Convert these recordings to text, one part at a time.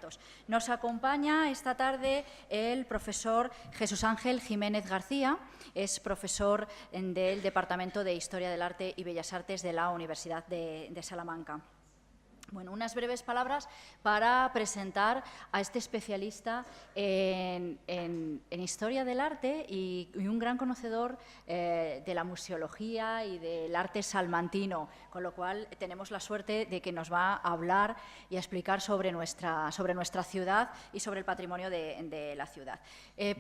actos. Nos acompaña esta tarde el profesor Jesús Ángel Jiménez García, es profesor del Departamento de Historia del Arte y Bellas Artes de la Universidad de Salamanca. Bueno, unas breves palabras para presentar a este especialista en historia del arte y un gran conocedor de la museología y del arte salmantino, con lo cual tenemos la suerte de que nos va a hablar y a explicar sobre nuestra ciudad y sobre el patrimonio de la ciudad.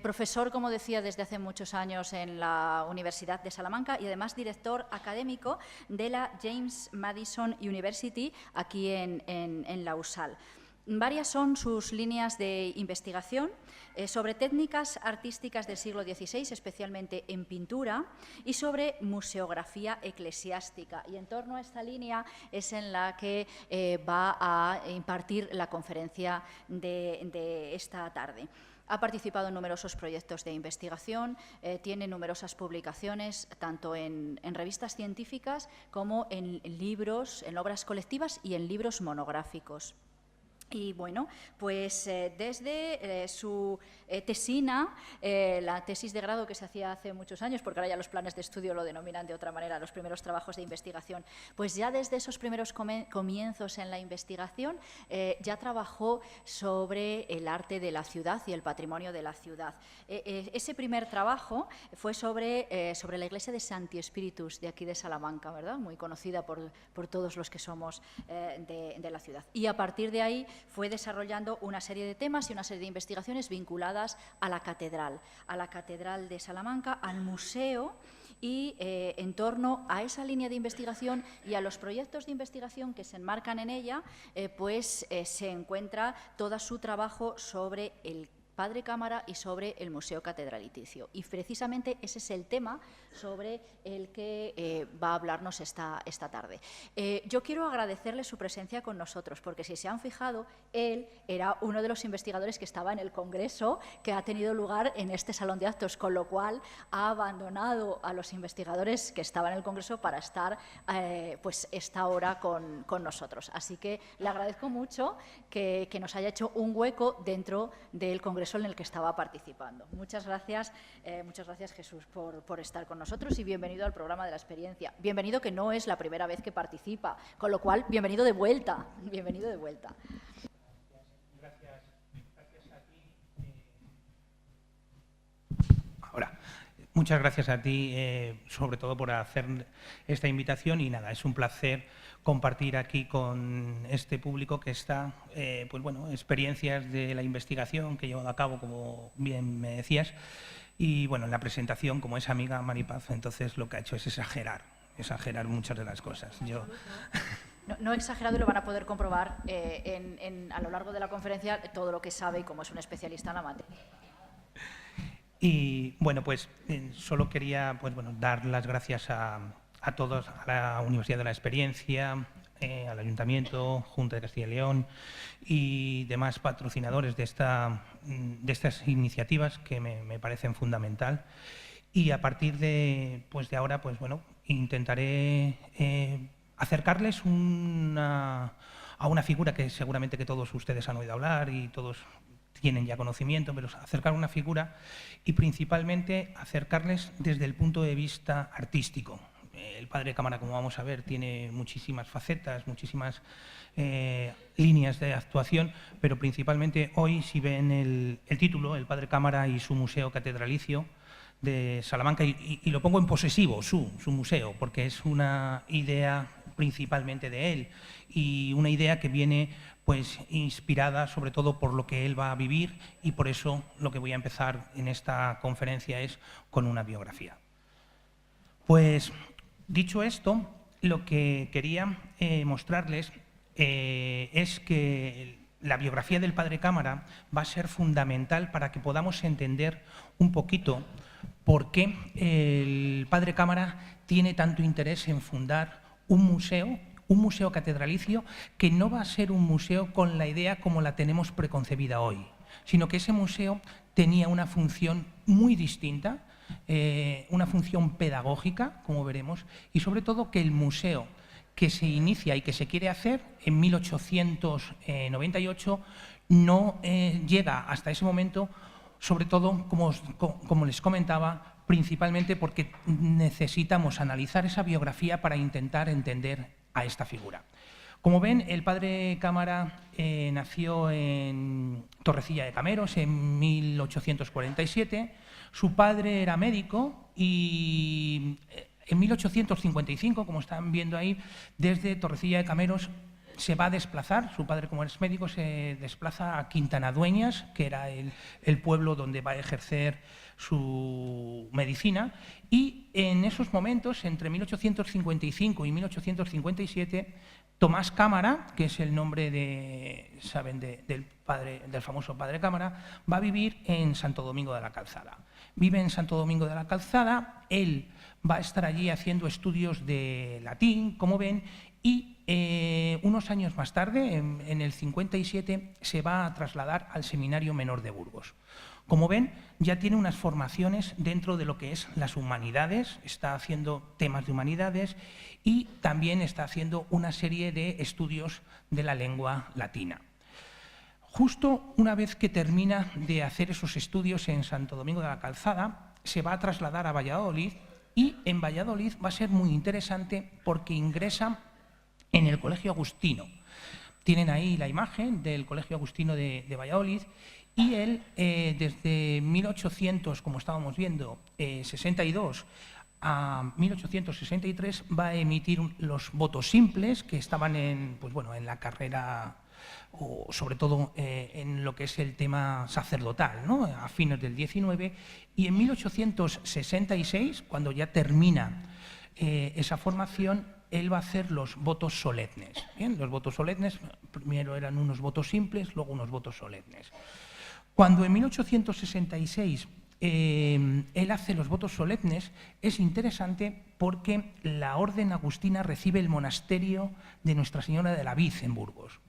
Profesor, como decía, desde hace muchos años en la Universidad de Salamanca y además director académico de la James Madison University aquí en la USAL. Varias son sus líneas de investigación sobre técnicas artísticas del siglo XVI, especialmente en pintura, y sobre museografía eclesiástica. Y en torno a esta línea es en la que va a impartir la conferencia de esta tarde. Ha participado en numerosos proyectos de investigación, tiene numerosas publicaciones, tanto en revistas científicas como en libros, en obras colectivas y en libros monográficos. Y bueno, pues desde su tesina, la tesis de grado que se hacía hace muchos años, porque ahora ya los planes de estudio lo denominan de otra manera, los primeros trabajos de investigación, pues ya desde esos primeros comienzos en la investigación ya trabajó sobre el arte de la ciudad y el patrimonio de la ciudad. Ese primer trabajo fue sobre la iglesia de Santi Spíritus de aquí de Salamanca, ¿verdad? Muy conocida por todos los que somos de la ciudad. Y a partir de ahí fue desarrollando una serie de temas y una serie de investigaciones vinculadas a la catedral de Salamanca, al museo y en torno a esa línea de investigación y a los proyectos de investigación que se enmarcan en ella, se encuentra todo su trabajo sobre el Padre Cámara y sobre el Museo Catedralicio. Y precisamente ese es el tema sobre el que va a hablarnos esta tarde. Yo quiero agradecerle su presencia con nosotros, porque si se han fijado, él era uno de los investigadores que estaba en el congreso que ha tenido lugar en este salón de actos, con lo cual ha abandonado a los investigadores que estaban en el congreso para estar esta hora con nosotros. Así que le agradezco mucho que nos haya hecho un hueco dentro del congreso en el que estaba participando. Muchas gracias Jesús por estar con nosotros y bienvenido al programa de la experiencia. Bienvenido, que no es la primera vez que participa, con lo cual bienvenido de vuelta. Bienvenido de vuelta. Gracias a ti. Ahora, muchas gracias a ti, sobre todo por hacer esta invitación y nada, es un placer compartir aquí con este público que está, experiencias de la investigación que he llevado a cabo, como bien me decías, y bueno, en la presentación, como es amiga Maripaz, entonces lo que ha hecho es exagerar muchas de las cosas. No he exagerado y lo van a poder comprobar a lo largo de la conferencia todo lo que sabe y como es un especialista en la materia. Y bueno, pues solo quería dar las gracias a todos, a la Universidad de la Experiencia, al Ayuntamiento, Junta de Castilla y León y demás patrocinadores de estas iniciativas que me parecen fundamental. Y a partir de ahora, intentaré acercarles a una figura que seguramente que todos ustedes han oído hablar y todos tienen ya conocimiento, pero acercar una figura y principalmente acercarles desde el punto de vista artístico. El Padre Cámara, como vamos a ver, tiene muchísimas facetas, muchísimas líneas de actuación, pero principalmente hoy, si ven el título, el Padre Cámara y su Museo Catedralicio de Salamanca, y lo pongo en posesivo, su museo, porque es una idea principalmente de él y una idea que viene inspirada sobre todo por lo que él va a vivir, y por eso lo que voy a empezar en esta conferencia es con una biografía. Pues dicho esto, lo que quería mostrarles es que la biografía del Padre Cámara va a ser fundamental para que podamos entender un poquito por qué el Padre Cámara tiene tanto interés en fundar un museo catedralicio, que no va a ser un museo con la idea como la tenemos preconcebida hoy, sino que ese museo tenía una función muy distinta, una función pedagógica, como veremos, y sobre todo que el museo que se inicia y que se quiere hacer en 1898 no llega hasta ese momento, sobre todo, como les comentaba, principalmente porque necesitamos analizar esa biografía para intentar entender a esta figura. Como ven, el padre Cámara nació en Torrecilla de Cameros en 1847. Su padre era médico y en 1855, como están viendo ahí, desde Torrecilla de Cameros se va a desplazar, su padre como es médico se desplaza a Quintanadueñas, que era el pueblo donde va a ejercer su medicina, y en esos momentos, entre 1855 y 1857, Tomás Cámara, que es el nombre del famoso padre Cámara, va a vivir en Santo Domingo de la Calzada. Vive en Santo Domingo de la Calzada, él va a estar allí haciendo estudios de latín, como ven, y unos años más tarde, en el 57, se va a trasladar al Seminario Menor de Burgos. Como ven, ya tiene unas formaciones dentro de lo que es las humanidades, está haciendo temas de humanidades y también está haciendo una serie de estudios de la lengua latina. Justo una vez que termina de hacer esos estudios en Santo Domingo de la Calzada, se va a trasladar a Valladolid y en Valladolid va a ser muy interesante porque ingresa en el Colegio Agustino. Tienen ahí la imagen del Colegio Agustino de Valladolid y él desde 1800, como estábamos viendo, 62 a 1863 va a emitir los votos simples que estaban en la carrera, o sobre todo en lo que es el tema sacerdotal, ¿no? A fines del 19, y en 1866, cuando ya termina esa formación, él va a hacer los votos solemnes. Bien, los votos solemnes, primero eran unos votos simples, luego unos votos solemnes. Cuando en 1866 él hace los votos solemnes, es interesante porque la Orden Agustina recibe el monasterio de Nuestra Señora de la Vid en Burgos.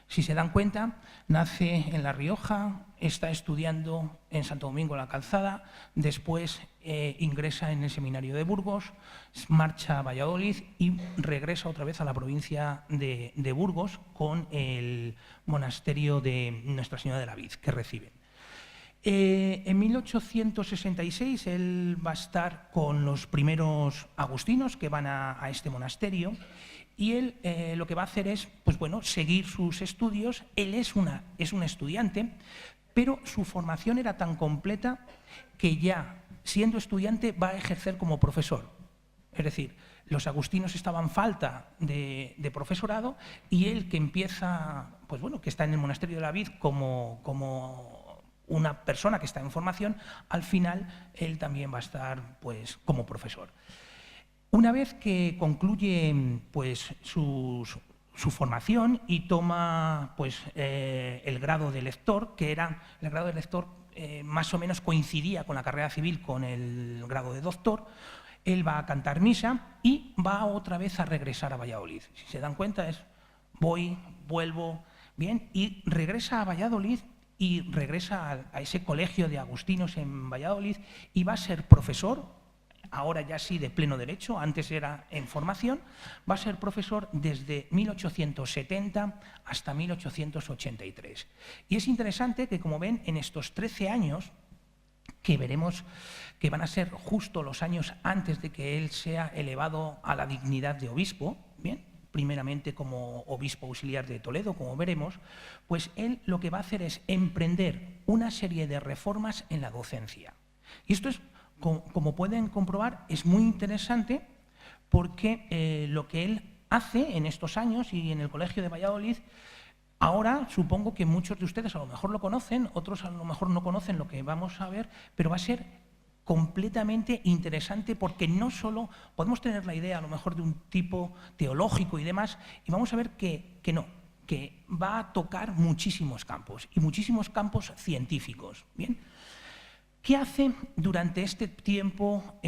Si se dan cuenta, nace en La Rioja, está estudiando en Santo Domingo de la Calzada, después ingresa en el Seminario de Burgos, marcha a Valladolid y regresa otra vez a la provincia de Burgos con el monasterio de Nuestra Señora de la Vid que recibe. En 1866 él va a estar con los primeros agustinos que van a este monasterio y él lo que va a hacer es seguir sus estudios. Él es un estudiante, pero su formación era tan completa que ya siendo estudiante va a ejercer como profesor. Es decir, los agustinos estaban falta de profesorado y él que empieza, que está en el monasterio de la Vid como una persona que está en formación, al final él también va a estar como profesor. Una vez que concluye su formación y toma el grado de lector, que era el grado de lector más o menos coincidía con la carrera civil con el grado de doctor, él va a cantar misa y va otra vez a regresar a Valladolid. Si se dan cuenta es vuelvo, bien, y regresa a Valladolid y regresa a ese colegio de agustinos en Valladolid y va a ser profesor, ahora ya sí de pleno derecho, antes era en formación, va a ser profesor desde 1870 hasta 1883. Y es interesante que, como ven, en estos 13 años, que veremos que van a ser justo los años antes de que él sea elevado a la dignidad de obispo, bien, primeramente como obispo auxiliar de Toledo, como veremos, pues él lo que va a hacer es emprender una serie de reformas en la docencia. Y esto es, como pueden comprobar, es muy interesante porque lo que él hace en estos años y en el Colegio de Valladolid, ahora supongo que muchos de ustedes a lo mejor lo conocen, otros a lo mejor no conocen lo que vamos a ver, pero va a ser completamente interesante porque no solo podemos tener la idea a lo mejor de un tipo teológico y demás, y vamos a ver que va a tocar muchísimos campos y muchísimos campos científicos. Bien, ¿qué hace durante este tiempo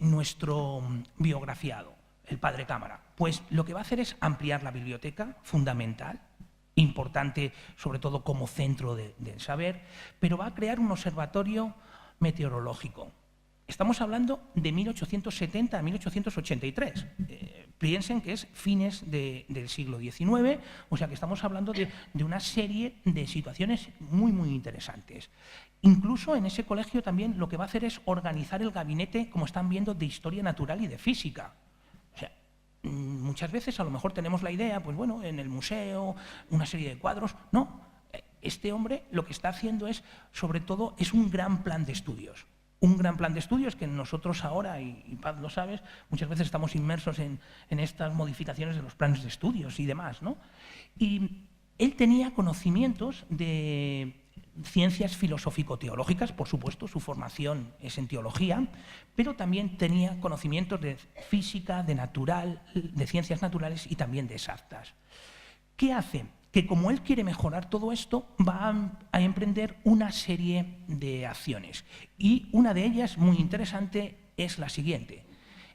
nuestro biografiado, el padre Cámara? Pues lo que va a hacer es ampliar la biblioteca, fundamental, importante sobre todo como centro del saber, pero va a crear un observatorio meteorológico. Estamos hablando de 1870 a 1883. Piensen que es fines del siglo XIX, o sea que estamos hablando de una serie de situaciones muy, muy interesantes. Incluso en ese colegio también lo que va a hacer es organizar el gabinete, como están viendo, de Historia Natural y de Física. O sea, muchas veces a lo mejor tenemos la idea, pues bueno, en el museo, una serie de cuadros. No, este hombre lo que está haciendo es, sobre todo, es un gran plan de estudios. Un gran plan de estudios que nosotros ahora, y Paz lo sabes, muchas veces estamos inmersos en estas modificaciones de los planes de estudios y demás, ¿no? Y él tenía conocimientos de ciencias filosófico-teológicas, por supuesto, su formación es en teología, pero también tenía conocimientos de física, de ciencias naturales y también de exactas. ¿Qué hace? Que como él quiere mejorar todo esto, va a emprender una serie de acciones. Y una de ellas, muy interesante, es la siguiente.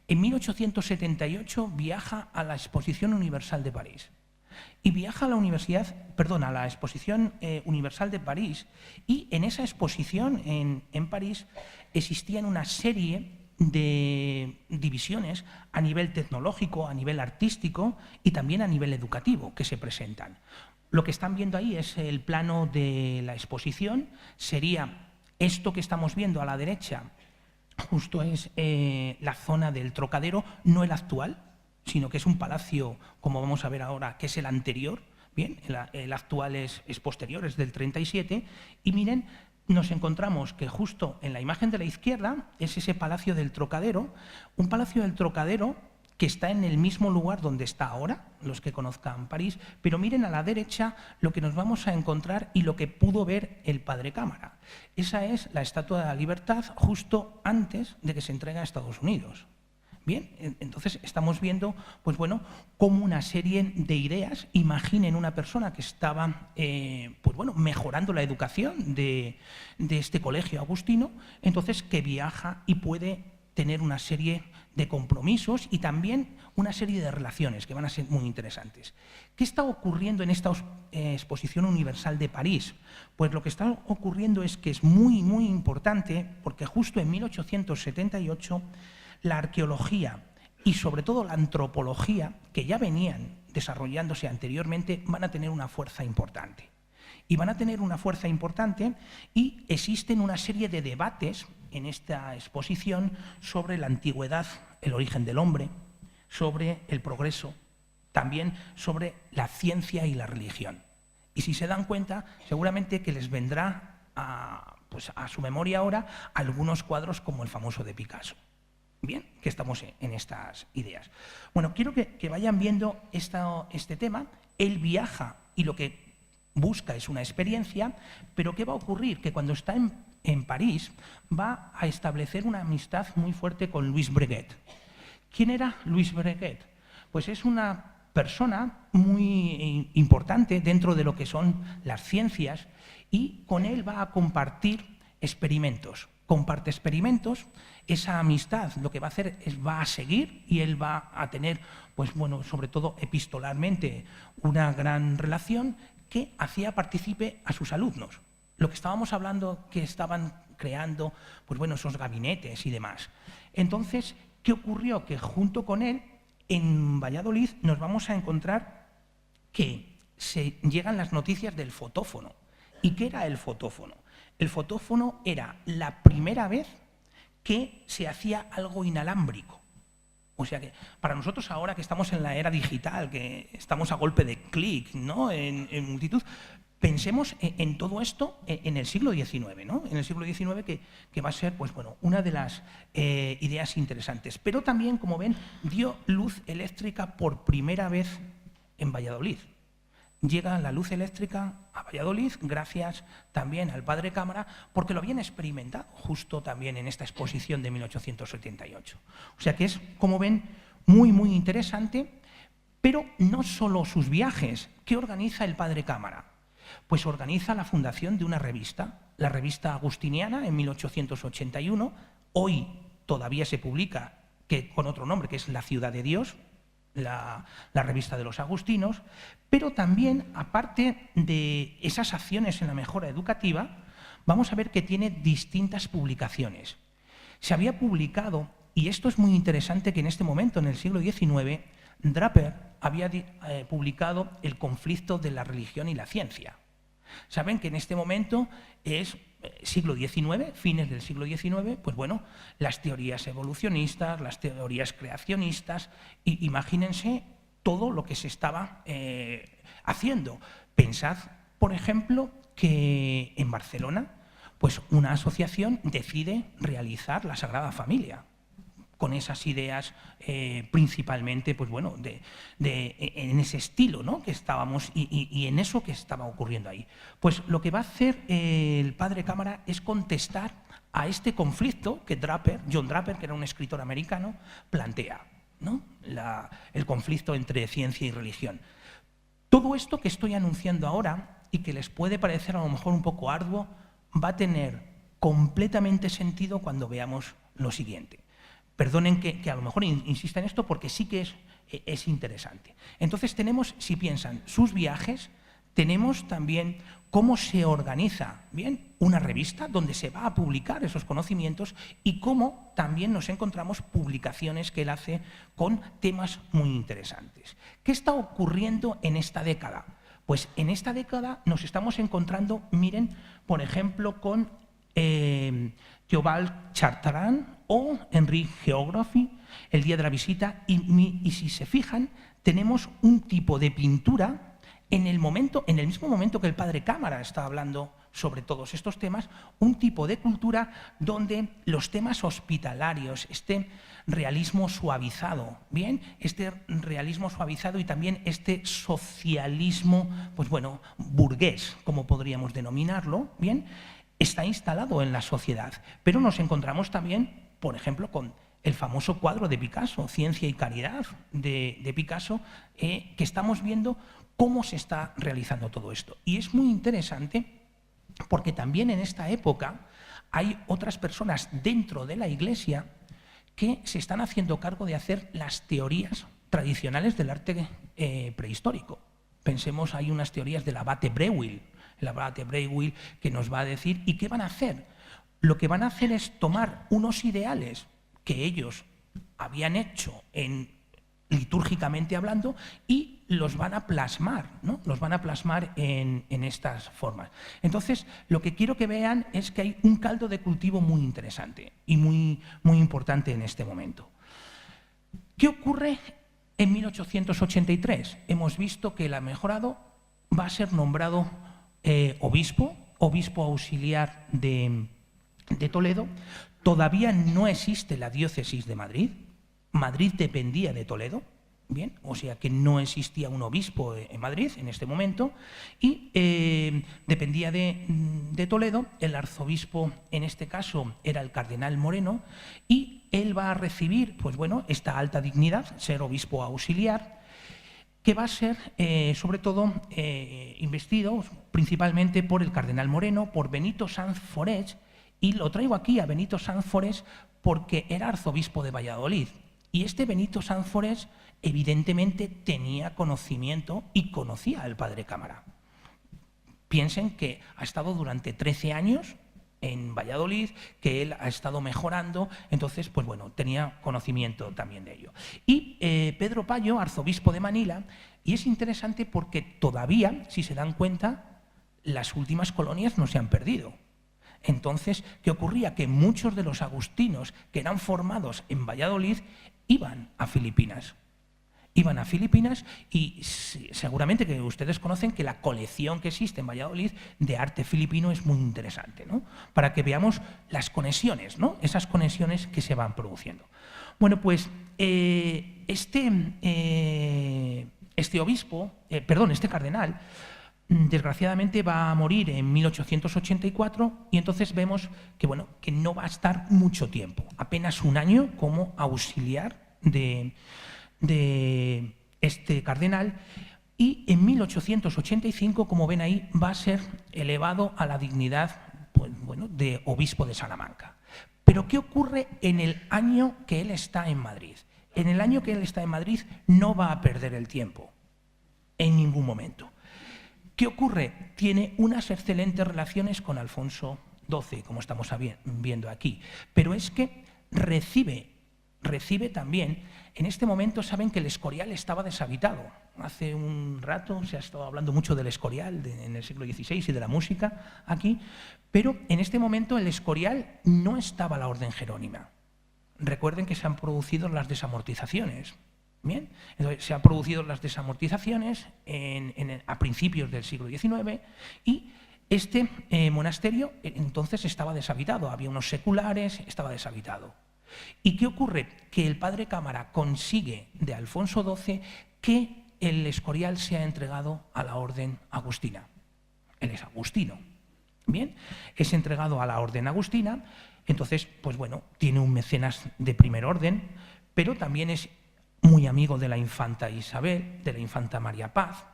En 1878 viaja a la Exposición Universal de París. Y viaja a la Exposición Universal de París, y en esa exposición en París existían una serie de divisiones a nivel tecnológico, a nivel artístico y también a nivel educativo que se presentan. Lo que están viendo ahí es el plano de la exposición, sería esto que estamos viendo a la derecha, justo es la zona del Trocadero, no el actual, sino que es un palacio, como vamos a ver ahora, que es el anterior. Bien, el actual es posterior, es del 37, y miren, nos encontramos que justo en la imagen de la izquierda es ese Palacio del Trocadero, un Palacio del Trocadero que está en el mismo lugar donde está ahora, los que conozcan París, pero miren a la derecha lo que nos vamos a encontrar y lo que pudo ver el padre Cámara. Esa es la Estatua de la Libertad justo antes de que se entregue a Estados Unidos. Bien, entonces estamos viendo, pues bueno, como una serie de ideas. Imaginen una persona que estaba, pues bueno, mejorando la educación de este colegio agustino, entonces que viaja y puede tener una serie de compromisos y también una serie de relaciones que van a ser muy interesantes. ¿Qué está ocurriendo en esta Exposición Universal de París? Pues lo que está ocurriendo es que es muy, muy importante, porque justo en 1878 la arqueología y sobre todo la antropología, que ya venían desarrollándose anteriormente, van a tener una fuerza importante. Y van a tener una fuerza importante y existen una serie de debates en esta exposición sobre la antigüedad, el origen del hombre, sobre el progreso, también sobre la ciencia y la religión. Y si se dan cuenta, seguramente que les vendrá a su memoria ahora algunos cuadros como el famoso de Picasso. Bien, que estamos en estas ideas. Bueno, quiero que vayan viendo este tema. Él viaja y lo que busca es una experiencia, pero ¿qué va a ocurrir? Que cuando está en París va a establecer una amistad muy fuerte con Louis Breguet. ¿Quién era Louis Breguet? Pues es una persona muy importante dentro de lo que son las ciencias, y con él va a compartir experimentos. Comparte experimentos, esa amistad lo que va a hacer es va a seguir, y él va a tener, pues bueno, sobre todo epistolarmente, una gran relación que hacía partícipe a sus alumnos. Lo que estábamos hablando, que estaban creando, pues bueno, esos gabinetes y demás. Entonces, ¿qué ocurrió? Que junto con él, en Valladolid, nos vamos a encontrar que se llegan las noticias del fotófono. ¿Y qué era el fotófono? El fotófono era la primera vez que se hacía algo inalámbrico. O sea que para nosotros ahora que estamos en la era digital, que estamos a golpe de clic, ¿no? en multitud, pensemos en todo esto en el siglo XIX, ¿no? En el siglo XIX que va a ser, pues bueno, una de las ideas interesantes. Pero también, como ven, dio luz eléctrica por primera vez en Valladolid. Llega la luz eléctrica a Valladolid gracias también al padre Cámara, porque lo habían experimentado justo también en esta exposición de 1878. O sea que es, como ven, muy, muy interesante, pero no solo sus viajes. ¿Qué organiza el padre Cámara? Pues organiza la fundación de una revista, la revista agustiniana, en 1881. Hoy todavía se publica con otro nombre, que es La Ciudad de Dios, la revista de los agustinos, pero también, aparte de esas acciones en la mejora educativa, vamos a ver que tiene distintas publicaciones. Se había publicado, y esto es muy interesante, que en este momento, en el siglo XIX, Draper había publicado El conflicto de la religión y la ciencia. Saben que en este momento es siglo XIX, fines del siglo XIX, pues bueno, las teorías evolucionistas, las teorías creacionistas, y imagínense todo lo que se estaba haciendo. Pensad, por ejemplo, que en Barcelona, pues una asociación decide realizar la Sagrada Familia, con esas ideas principalmente, pues bueno, en ese estilo, ¿no?, que estábamos y en eso que estaba ocurriendo ahí. Pues lo que va a hacer el padre Cámara es contestar a este conflicto que John Draper, que era un escritor americano, plantea, ¿no?, el conflicto entre ciencia y religión. Todo esto que estoy anunciando ahora y que les puede parecer a lo mejor un poco arduo, va a tener completamente sentido cuando veamos lo siguiente. Perdonen que a lo mejor insista en esto porque sí que es interesante. Entonces tenemos, si piensan, sus viajes, tenemos también cómo se organiza, ¿bien?, una revista donde se va a publicar esos conocimientos y cómo también nos encontramos publicaciones que él hace con temas muy interesantes. ¿Qué está ocurriendo en esta década? Pues en esta década nos estamos encontrando, miren, por ejemplo, con Theobald Chartrand o Henry Geography, El día de la visita, y si se fijan, tenemos un tipo de pintura en el mismo momento que el padre Cámara está hablando sobre todos estos temas, un tipo de cultura donde los temas hospitalarios, este realismo suavizado, ¿bien?, este realismo suavizado y también este socialismo, pues bueno, burgués, como podríamos denominarlo, ¿bien?, está instalado en la sociedad. Pero nos encontramos también, por ejemplo, con el famoso cuadro de Picasso, Ciencia y Caridad, de Picasso, que estamos viendo cómo se está realizando todo esto. Y es muy interesante porque también en esta época hay otras personas dentro de la Iglesia que se están haciendo cargo de hacer las teorías tradicionales del arte prehistórico. Pensemos, hay unas teorías del abate Breuil, el abate Breuil, que nos va a decir, ¿y qué van a hacer? Lo que van a hacer es tomar unos ideales que ellos habían hecho litúrgicamente hablando y los van a plasmar, ¿no?, los van a plasmar en estas formas. Entonces, lo que quiero que vean es que hay un caldo de cultivo muy interesante y muy importante en este momento. ¿Qué ocurre en 1883? Hemos visto que el amejorado va a ser nombrado obispo auxiliar de Toledo. Todavía no existe la diócesis de Madrid. Madrid dependía de Toledo, bien, o sea que no existía un obispo en Madrid en este momento y dependía de Toledo. El arzobispo en este caso era el cardenal Moreno y él va a recibir, pues bueno, esta alta dignidad, ser obispo auxiliar, que va a ser sobre todo investido principalmente por el cardenal Moreno, por Benito Sanz Forés, y lo traigo aquí a Benito Sanz Forés porque era arzobispo de Valladolid. Y este Benito Sanz Forés evidentemente tenía conocimiento y conocía al padre Cámara. Piensen que ha estado durante 13 años en Valladolid, que él ha estado mejorando, entonces, pues bueno, tenía conocimiento también de ello. Y Pedro Payo, arzobispo de Manila, y es interesante porque todavía, si se dan cuenta, las últimas colonias no se han perdido. Entonces, ¿qué ocurría? Que muchos de los agustinos que eran formados en Valladolid iban a Filipinas. Iban a Filipinas y seguramente que ustedes conocen que la colección que existe en Valladolid de arte filipino es muy interesante, ¿no?, para que veamos las conexiones, ¿no?, esas conexiones que se van produciendo. Bueno, pues este cardenal, desgraciadamente va a morir en 1884 y entonces vemos que, bueno, que no va a estar mucho tiempo, apenas un año como auxiliar de este cardenal, y en 1885, como ven ahí, va a ser elevado a la dignidad, pues, bueno, de obispo de Salamanca. Pero ¿qué ocurre en el año que él está en Madrid? En el año que él está en Madrid no va a perder el tiempo, en ningún momento. ¿Qué ocurre? Tiene unas excelentes relaciones con Alfonso XII, como estamos viendo aquí, pero es que recibe recibe también, en este momento saben que el Escorial estaba deshabitado. Hace un rato se ha estado hablando mucho del Escorial en el siglo XVI y de la música aquí, pero en este momento el Escorial no estaba la orden jerónima. Recuerden que se han producido las desamortizaciones. Bien, entonces se han producido las desamortizaciones a principios del siglo XIX y este monasterio entonces estaba deshabitado, había unos seculares, estaba deshabitado. ¿Y qué ocurre? Que el padre Cámara consigue de Alfonso XII que el Escorial sea entregado a la orden agustina. Él es agustino. Bien, es entregado a la orden agustina, entonces, pues bueno, tiene un mecenas de primer orden, pero también es muy amigo de la infanta Isabel, de la infanta María Paz,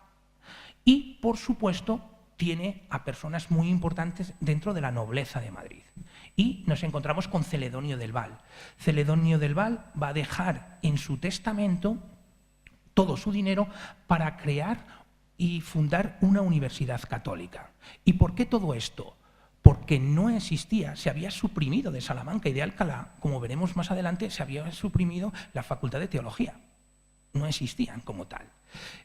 y, por supuesto, tiene a personas muy importantes dentro de la nobleza de Madrid. Y nos encontramos con Celedonio del Val. Celedonio del Val va a dejar en su testamento todo su dinero para crear y fundar una universidad católica. ¿Y por qué todo esto? Porque no existía, se había suprimido de Salamanca y de Alcalá, como veremos más adelante, se había suprimido la Facultad de Teología. No existían como tal.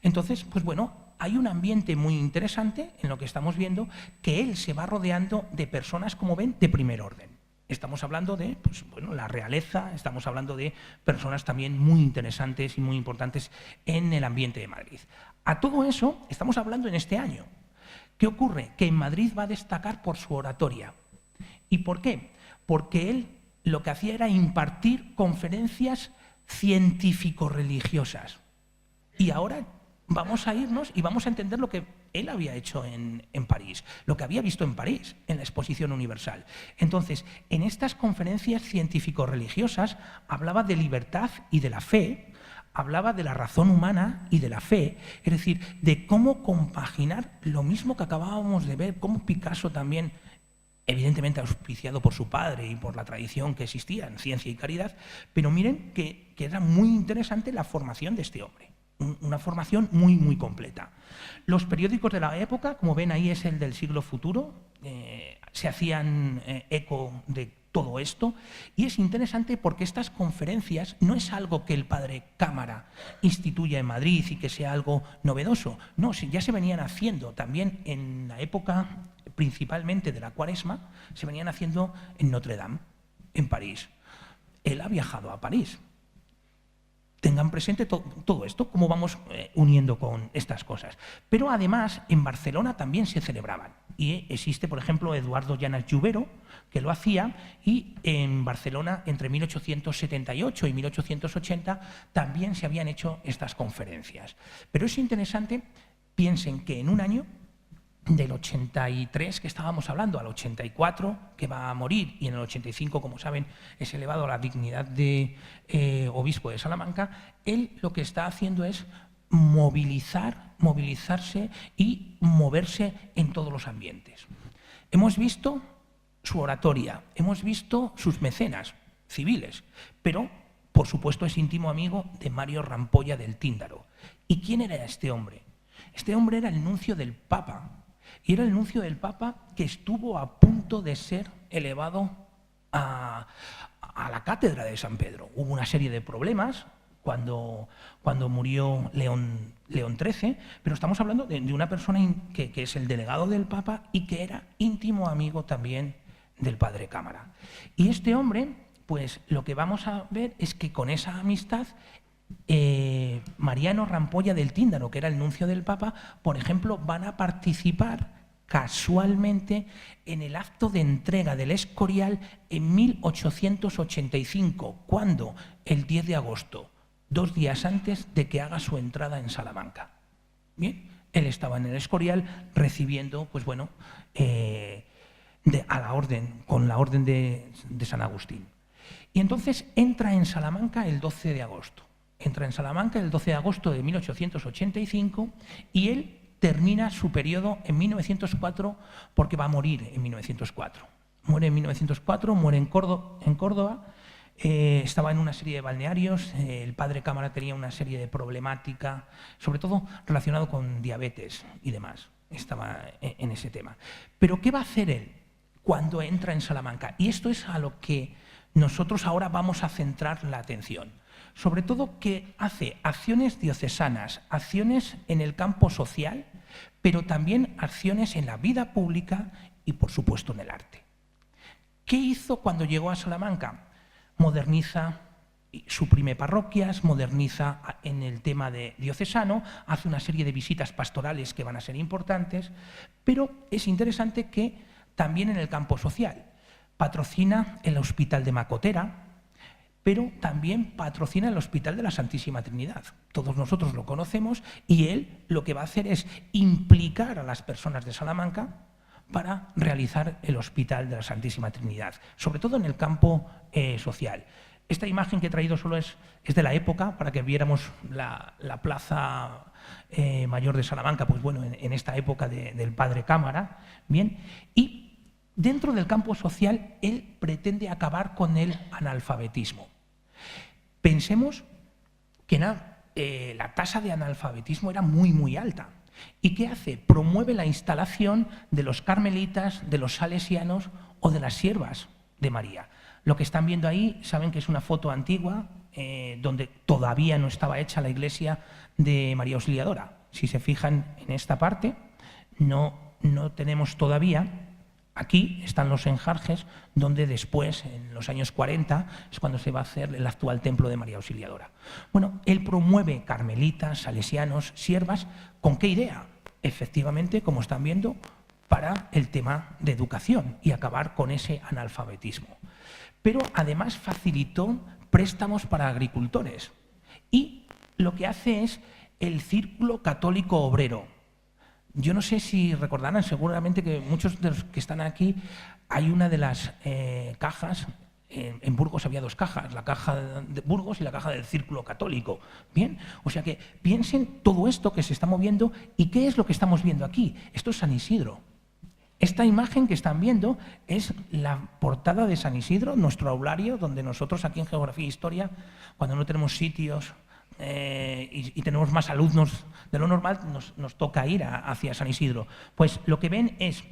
Entonces, pues bueno, hay un ambiente muy interesante en lo que estamos viendo, que él se va rodeando de personas, como ven, de primer orden. Estamos hablando de, pues bueno, la realeza, estamos hablando de personas también muy interesantes y muy importantes en el ambiente de Madrid. A todo eso estamos hablando en este año. ¿Qué ocurre? Que en Madrid va a destacar por su oratoria. ¿Y por qué? Porque él lo que hacía era impartir conferencias científico-religiosas. Y ahora vamos a irnos y vamos a entender lo que él había hecho en París, lo que había visto en París, en la Exposición Universal. Entonces, en estas conferencias científico-religiosas hablaba de libertad y de la fe, hablaba de la razón humana y de la fe, es decir, de cómo compaginar lo mismo que acabábamos de ver, cómo Picasso también, evidentemente auspiciado por su padre y por la tradición que existía en ciencia y caridad, pero miren que era muy interesante la formación de este hombre, una formación muy, muy completa. Los periódicos de la época, como ven ahí, es el del siglo futuro, se hacían eco de todo esto, y es interesante porque estas conferencias no es algo que el padre Cámara instituya en Madrid y que sea algo novedoso, no, ya se venían haciendo también en la época principalmente de la Cuaresma, se venían haciendo en Notre Dame, en París. Él ha viajado a París. Tengan presente todo esto, cómo vamos uniendo con estas cosas. Pero además, en Barcelona también se celebraban. Y existe, por ejemplo, Eduardo Llanas Lluvero, que lo hacía, y en Barcelona, entre 1878 y 1880, también se habían hecho estas conferencias. Pero es interesante, piensen que en un año, del 83 que estábamos hablando al 84 que va a morir, y en el 85, como saben, es elevado a la dignidad de obispo de Salamanca, él lo que está haciendo es movilizarse y moverse en todos los ambientes. Hemos visto su oratoria, hemos visto sus mecenas civiles, pero por supuesto es íntimo amigo de Mario Rampolla del Tíndaro. ¿Y quién era este hombre? Este hombre era el nuncio del Papa. Y era el nuncio del Papa que estuvo a punto de ser elevado a la cátedra de San Pedro. Hubo una serie de problemas cuando murió León XIII, pero estamos hablando de una persona que es el delegado del Papa y que era íntimo amigo también del padre Cámara. Y este hombre, pues lo que vamos a ver es que con esa amistad, Mariano Rampolla del Tíndaro, que era el nuncio del Papa, por ejemplo, van a participar casualmente en el acto de entrega del Escorial en 1885, cuando el 10 de agosto, 2 días antes de que haga su entrada en Salamanca. Bien, él estaba en el Escorial recibiendo, pues bueno, a la orden, con la orden de San Agustín. Y entonces entra en Salamanca el 12 de agosto. Entra en Salamanca el 12 de agosto de 1885 y él termina su periodo en 1904 porque va a morir en 1904. Muere en 1904, muere en Córdoba, estaba en una serie de balnearios, el padre Cámara tenía una serie de problemática, sobre todo relacionado con diabetes y demás, estaba en ese tema. Pero ¿qué va a hacer él cuando entra en Salamanca? Y esto es a lo que nosotros ahora vamos a centrar la atención. Sobre todo que hace acciones diocesanas, acciones en el campo social, pero también acciones en la vida pública y, por supuesto, en el arte. ¿Qué hizo cuando llegó a Salamanca? Moderniza, suprime parroquias, moderniza en el tema de diocesano, hace una serie de visitas pastorales que van a ser importantes, pero es interesante que también en el campo social patrocina el Hospital de Macotera, pero también patrocina el Hospital de la Santísima Trinidad. Todos nosotros lo conocemos y él lo que va a hacer es implicar a las personas de Salamanca para realizar el Hospital de la Santísima Trinidad, sobre todo en el campo social. Esta imagen que he traído solo es de la época, para que viéramos la plaza mayor de Salamanca, pues bueno, en esta época del padre Cámara, bien, y dentro del campo social él pretende acabar con el analfabetismo. Pensemos que la tasa de analfabetismo era muy alta. ¿Y qué hace? Promueve la instalación de los carmelitas, de los salesianos o de las siervas de María. Lo que están viendo ahí, saben que es una foto antigua donde todavía no estaba hecha la iglesia de María Auxiliadora. Si se fijan en esta parte, no tenemos todavía. Aquí están los enjarjes, donde después, en los años 40, es cuando se va a hacer el actual templo de María Auxiliadora. Bueno, él promueve carmelitas, salesianos, siervas. ¿Con qué idea? Efectivamente, como están viendo, para el tema de educación y acabar con ese analfabetismo. Pero además facilitó préstamos para agricultores. Y lo que hace es el Círculo Católico Obrero. Yo no sé si recordarán, seguramente que muchos de los que están aquí, hay una de las cajas, en Burgos había dos cajas, la caja de Burgos y la caja del Círculo Católico. Bien, o sea que piensen todo esto que se está moviendo y qué es lo que estamos viendo aquí. Esto es San Isidro. Esta imagen que están viendo es la portada de San Isidro, nuestro aulario, donde nosotros aquí en Geografía e Historia, cuando no tenemos sitios y tenemos más alumnos de lo normal, nos toca ir hacia San Isidro. Pues lo que ven es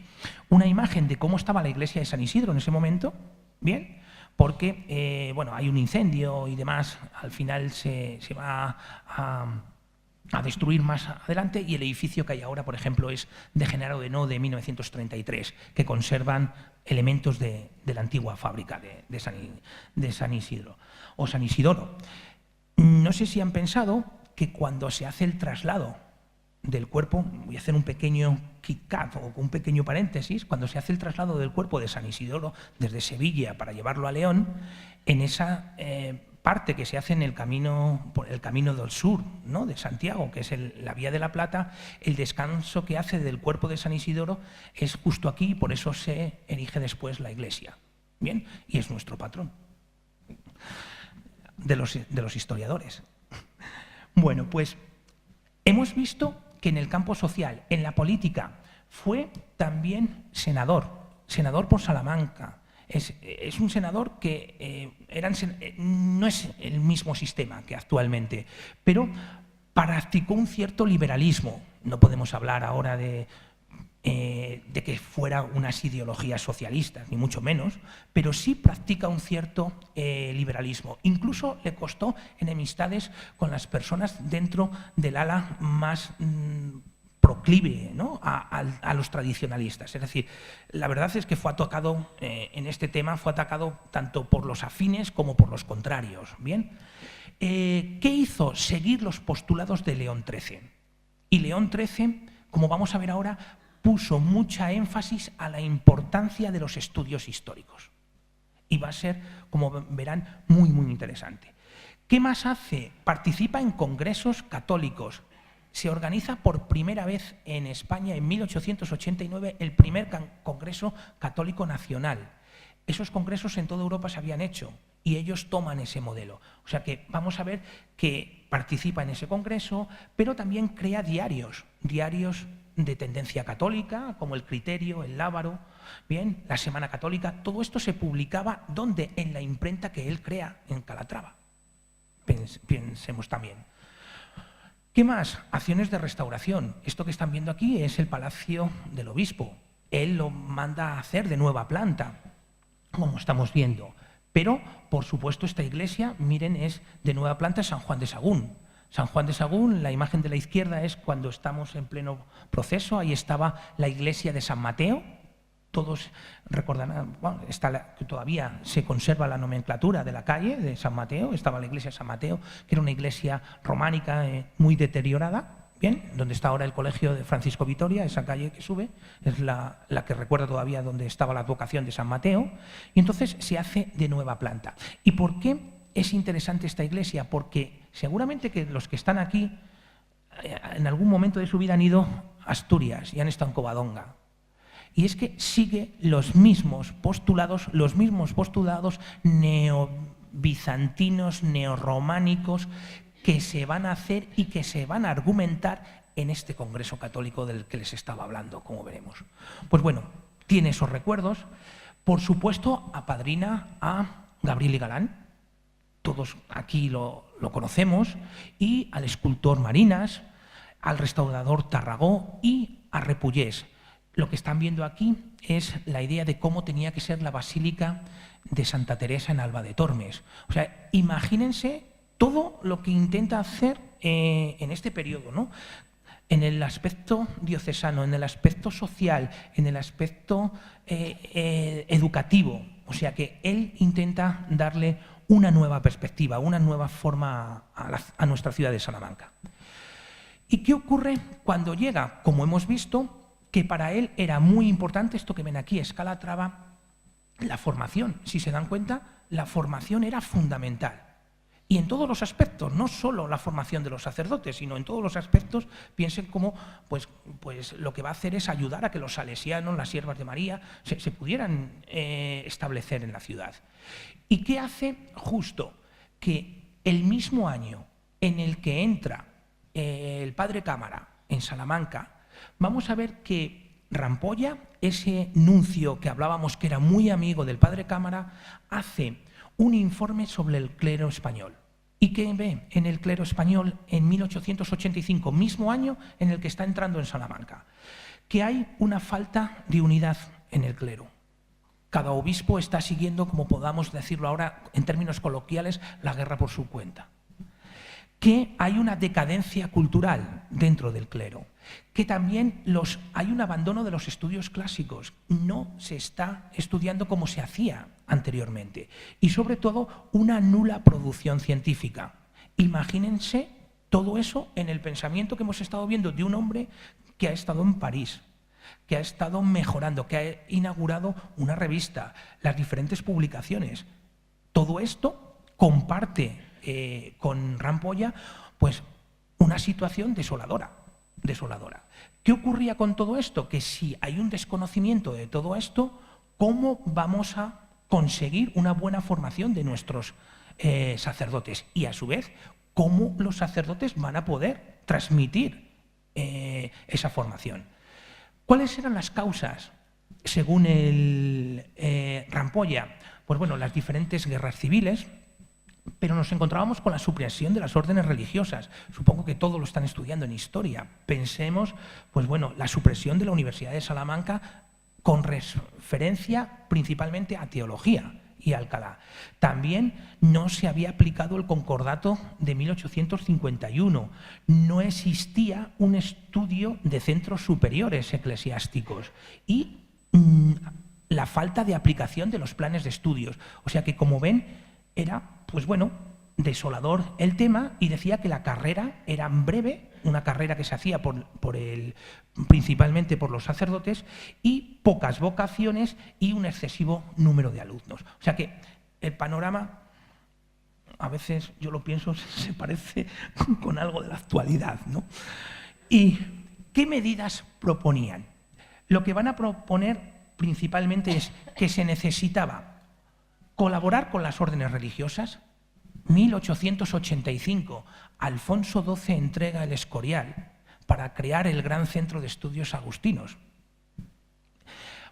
una imagen de cómo estaba la iglesia de San Isidro en ese momento, ¿bien? Porque bueno, hay un incendio y demás, al final se va a destruir más adelante, y el edificio que hay ahora, por ejemplo, es de Genaro de No, de 1933, que conservan elementos de la antigua fábrica de San Isidro o San Isidoro. No sé si han pensado que cuando se hace el traslado del cuerpo, voy a hacer un pequeño kick-up o un pequeño paréntesis, cuando se hace el traslado del cuerpo de San Isidoro desde Sevilla para llevarlo a León, en esa parte que se hace en el camino del sur, ¿no?, de Santiago, que es la Vía de la Plata, el descanso que hace del cuerpo de San Isidoro es justo aquí, y por eso se erige después la iglesia. Bien, y es nuestro patrón de los historiadores. Bueno, pues hemos visto que en el campo social, en la política, fue también senador por Salamanca. Es un senador que no es el mismo sistema que actualmente, pero practicó un cierto liberalismo. No podemos hablar ahora de que fuera unas ideologías socialistas, ni mucho menos, pero sí practica un cierto liberalismo. Incluso le costó enemistades con las personas dentro del ala más proclive, ¿no?, a los tradicionalistas. Es decir, la verdad es que fue atacado en este tema, fue atacado tanto por los afines como por los contrarios. Bien, ¿qué hizo? Seguir los postulados de León XIII. Y León XIII, como vamos a ver ahora, puso mucha énfasis a la importancia de los estudios históricos. Y va a ser, como verán, muy interesante. ¿Qué más hace? Participa en congresos católicos. Se organiza por primera vez en España, en 1889, el primer Congreso Católico Nacional. Esos congresos en toda Europa se habían hecho y ellos toman ese modelo. O sea que vamos a ver que participa en ese congreso, pero también crea diarios de tendencia católica, como el Criterio, el Lábaro, bien, la Semana Católica. Todo esto se publicaba, ¿dónde? En la imprenta que él crea en Calatrava. Pensemos también. ¿Qué más? Acciones de restauración. Esto que están viendo aquí es el Palacio del Obispo. Él lo manda a hacer de nueva planta, como estamos viendo. Pero, por supuesto, esta iglesia, miren, es de nueva planta San Juan de Sagún. San Juan de Sagún, la imagen de la izquierda es cuando estamos en pleno proceso, ahí estaba la iglesia de San Mateo. Todos recordarán, bueno, todavía se conserva la nomenclatura de la calle de San Mateo, estaba la iglesia de San Mateo, que era una iglesia románica muy deteriorada, bien, donde está ahora el colegio de Francisco Vitoria, esa calle que sube, es la que recuerda todavía donde estaba la advocación de San Mateo, y entonces se hace de nueva planta. ¿Y por qué es interesante esta iglesia? Porque seguramente que los que están aquí en algún momento de su vida han ido a Asturias y han estado en Covadonga. Y es que sigue los mismos postulados neobizantinos, neorrománicos, que se van a hacer y que se van a argumentar en este Congreso Católico del que les estaba hablando, como veremos. Pues bueno, tiene esos recuerdos. Por supuesto, apadrina a Gabriel y Galán, todos aquí lo conocemos, y al escultor Marinas, al restaurador Tarragó y a Repullés. Lo que están viendo aquí es la idea de cómo tenía que ser la Basílica de Santa Teresa en Alba de Tormes. O sea, imagínense todo lo que intenta hacer en este periodo, ¿no? En el aspecto diocesano, en el aspecto social, en el aspecto educativo. O sea que él intenta darle una nueva perspectiva, una nueva forma a nuestra ciudad de Salamanca. ¿Y qué ocurre cuando llega? Como hemos visto, que para él era muy importante esto que ven aquí, es Calatrava, la formación. Si se dan cuenta, la formación era fundamental. Y en todos los aspectos, no solo la formación de los sacerdotes, sino en todos los aspectos, piensen cómo pues lo que va a hacer es ayudar a que los salesianos, las siervas de María, se pudieran establecer en la ciudad. ¿Y qué hace? Justo que el mismo año en el que entra el padre Cámara en Salamanca, vamos a ver que Rampolla, ese nuncio que hablábamos que era muy amigo del padre Cámara, hace un informe sobre el clero español. ¿Y qué ve en el clero español en 1885, mismo año en el que está entrando en Salamanca? Que hay una falta de unidad en el clero. Cada obispo está siguiendo, como podamos decirlo ahora en términos coloquiales, la guerra por su cuenta. Que hay una decadencia cultural dentro del clero, que también hay un abandono de los estudios clásicos, no se está estudiando como se hacía anteriormente, y sobre todo una nula producción científica. Imagínense todo eso en el pensamiento que hemos estado viendo de un hombre que ha estado en París, que ha estado mejorando, que ha inaugurado una revista, las diferentes publicaciones. Todo esto comparte con Rampolla pues una situación desoladora. ¿Qué ocurría con todo esto? Que si hay un desconocimiento de todo esto, ¿cómo vamos a conseguir una buena formación de nuestros sacerdotes? Y a su vez, ¿cómo los sacerdotes van a poder transmitir esa formación? ¿Cuáles eran las causas, según el Rampolla? Pues bueno, las diferentes guerras civiles, pero nos encontrábamos con la supresión de las órdenes religiosas. Supongo que todos lo están estudiando en historia. Pensemos, pues bueno, la supresión de la Universidad de Salamanca con referencia principalmente a teología y Alcalá. También no se había aplicado el concordato de 1851. No existía un estudio de centros superiores eclesiásticos y la falta de aplicación de los planes de estudios. O sea que, como ven, era, pues bueno, desolador el tema, y decía que la carrera era breve, una carrera que se hacía principalmente por los sacerdotes, y pocas vocaciones y un excesivo número de alumnos. O sea que el panorama, a veces yo lo pienso, se parece con algo de la actualidad, ¿no? ¿Y qué medidas proponían? Lo que van a proponer principalmente es que se necesitaba colaborar con las órdenes religiosas. 1885, Alfonso XII entrega el Escorial para crear el gran centro de estudios agustinos.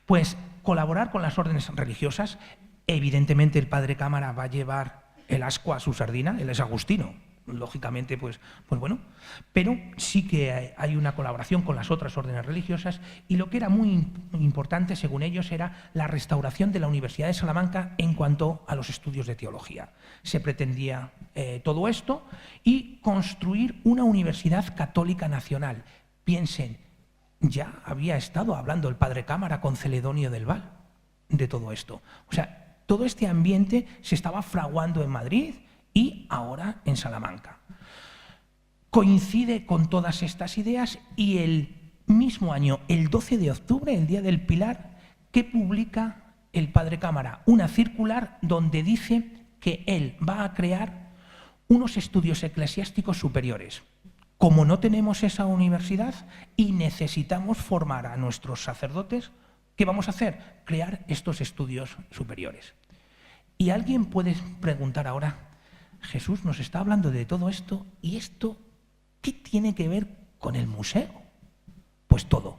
Pues colaborar con las órdenes religiosas, evidentemente el padre Cámara va a llevar el ascua a su sardina, él es agustino, lógicamente, pues bueno, pero sí que hay una colaboración con las otras órdenes religiosas, y lo que era muy importante, según ellos, era la restauración de la Universidad de Salamanca en cuanto a los estudios de teología. Se pretendía todo esto y construir una universidad católica nacional. Piensen, ya había estado hablando el padre Cámara con Celedonio del Val de todo esto. O sea, todo este ambiente se estaba fraguando en Madrid y ahora en Salamanca. Coincide con todas estas ideas y el mismo año, el 12 de octubre, el Día del Pilar, que publica el padre Cámara una circular donde dice que él va a crear unos estudios eclesiásticos superiores. Como no tenemos esa universidad y necesitamos formar a nuestros sacerdotes, ¿qué vamos a hacer? Crear estos estudios superiores. Y alguien puede preguntar ahora, Jesús nos está hablando de todo esto, ¿y esto qué tiene que ver con el museo? Pues todo,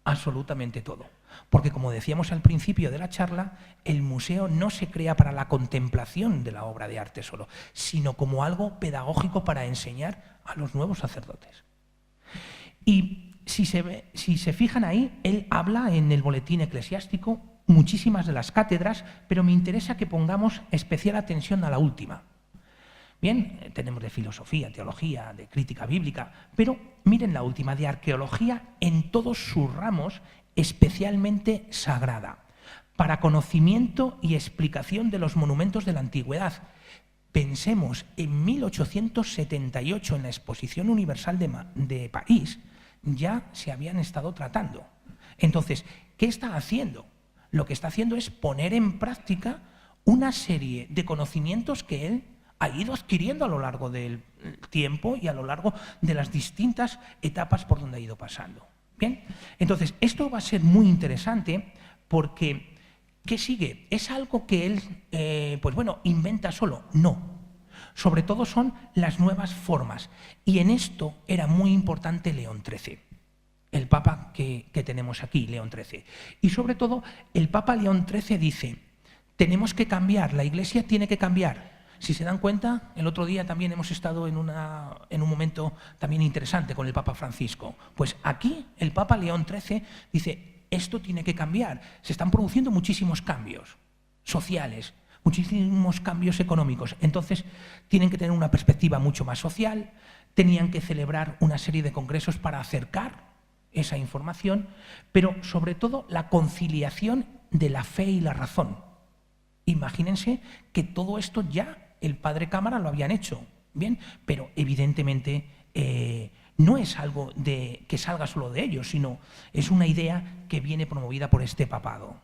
absolutamente todo. Porque como decíamos al principio de la charla, el museo no se crea para la contemplación de la obra de arte solo, sino como algo pedagógico para enseñar a los nuevos sacerdotes. Y si se fijan ahí, él habla en el boletín eclesiástico muchísimas de las cátedras, pero me interesa que pongamos especial atención a la última. Bien, tenemos de filosofía, teología, de crítica bíblica, pero miren la última, de arqueología en todos sus ramos, especialmente sagrada, para conocimiento y explicación de los monumentos de la antigüedad. Pensemos, en 1878, en la Exposición Universal de París, ya se habían estado tratando. Entonces, ¿qué está haciendo? Lo que está haciendo es poner en práctica una serie de conocimientos que él ha ido adquiriendo a lo largo del tiempo y a lo largo de las distintas etapas por donde ha ido pasando. Bien, entonces esto va a ser muy interesante porque ¿qué sigue? ¿Es algo que él, inventa solo? No. Sobre todo son las nuevas formas. Y en esto era muy importante León XIII, el Papa que tenemos aquí, León XIII. Y sobre todo el Papa León XIII dice, tenemos que cambiar, la Iglesia tiene que cambiar. Si se dan cuenta, el otro día también hemos estado en un momento también interesante con el Papa Francisco. Pues aquí el Papa León XIII dice, esto tiene que cambiar. Se están produciendo muchísimos cambios sociales, muchísimos cambios económicos. Entonces, tienen que tener una perspectiva mucho más social, tenían que celebrar una serie de congresos para acercar esa información, pero sobre todo la conciliación de la fe y la razón. Imagínense que todo esto ya el padre Cámara lo habían hecho, bien, pero evidentemente no es algo que salga solo de ellos, sino es una idea que viene promovida por este papado.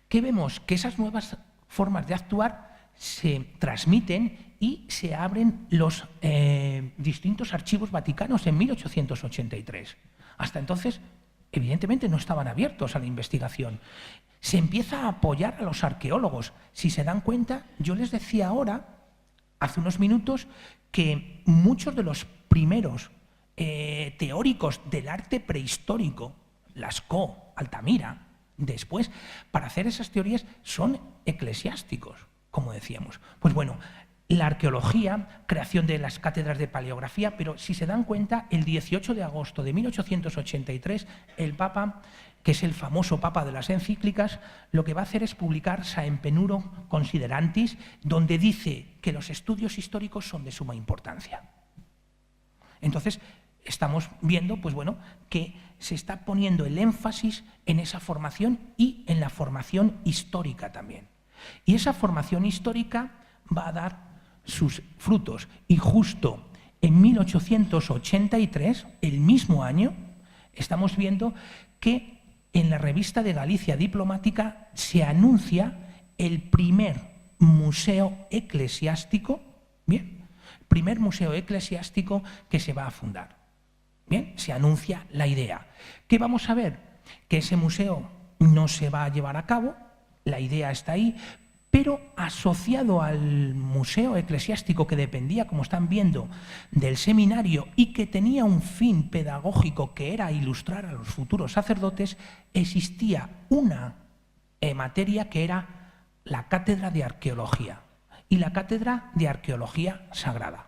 ¿Qué vemos? Que esas nuevas formas de actuar se transmiten y se abren los distintos archivos vaticanos en 1883. Hasta entonces, evidentemente, no estaban abiertos a la investigación. Se empieza a apoyar a los arqueólogos. Si se dan cuenta, yo les decía ahora, hace unos minutos, que muchos de los primeros teóricos del arte prehistórico, Lascaux, Altamira, después, para hacer esas teorías, son eclesiásticos, como decíamos. Pues bueno, la arqueología, creación de las cátedras de paleografía, pero si se dan cuenta, el 18 de agosto de 1883, el Papa, que es el famoso Papa de las encíclicas, lo que va a hacer es publicar Saempenuro Considerantis, donde dice que los estudios históricos son de suma importancia. Entonces, estamos viendo, pues bueno, que se está poniendo el énfasis en esa formación y en la formación histórica también. Y esa formación histórica va a dar sus frutos. Y justo en 1883, el mismo año, estamos viendo que en la revista de Galicia Diplomática se anuncia el primer museo eclesiástico, bien, primer museo eclesiástico que se va a fundar. Bien, se anuncia la idea. ¿Qué vamos a ver? Que ese museo no se va a llevar a cabo, la idea está ahí, pero asociado al museo eclesiástico que dependía, como están viendo, del seminario y que tenía un fin pedagógico que era ilustrar a los futuros sacerdotes, existía una materia que era la cátedra de arqueología. y la Cátedra de Arqueología Sagrada,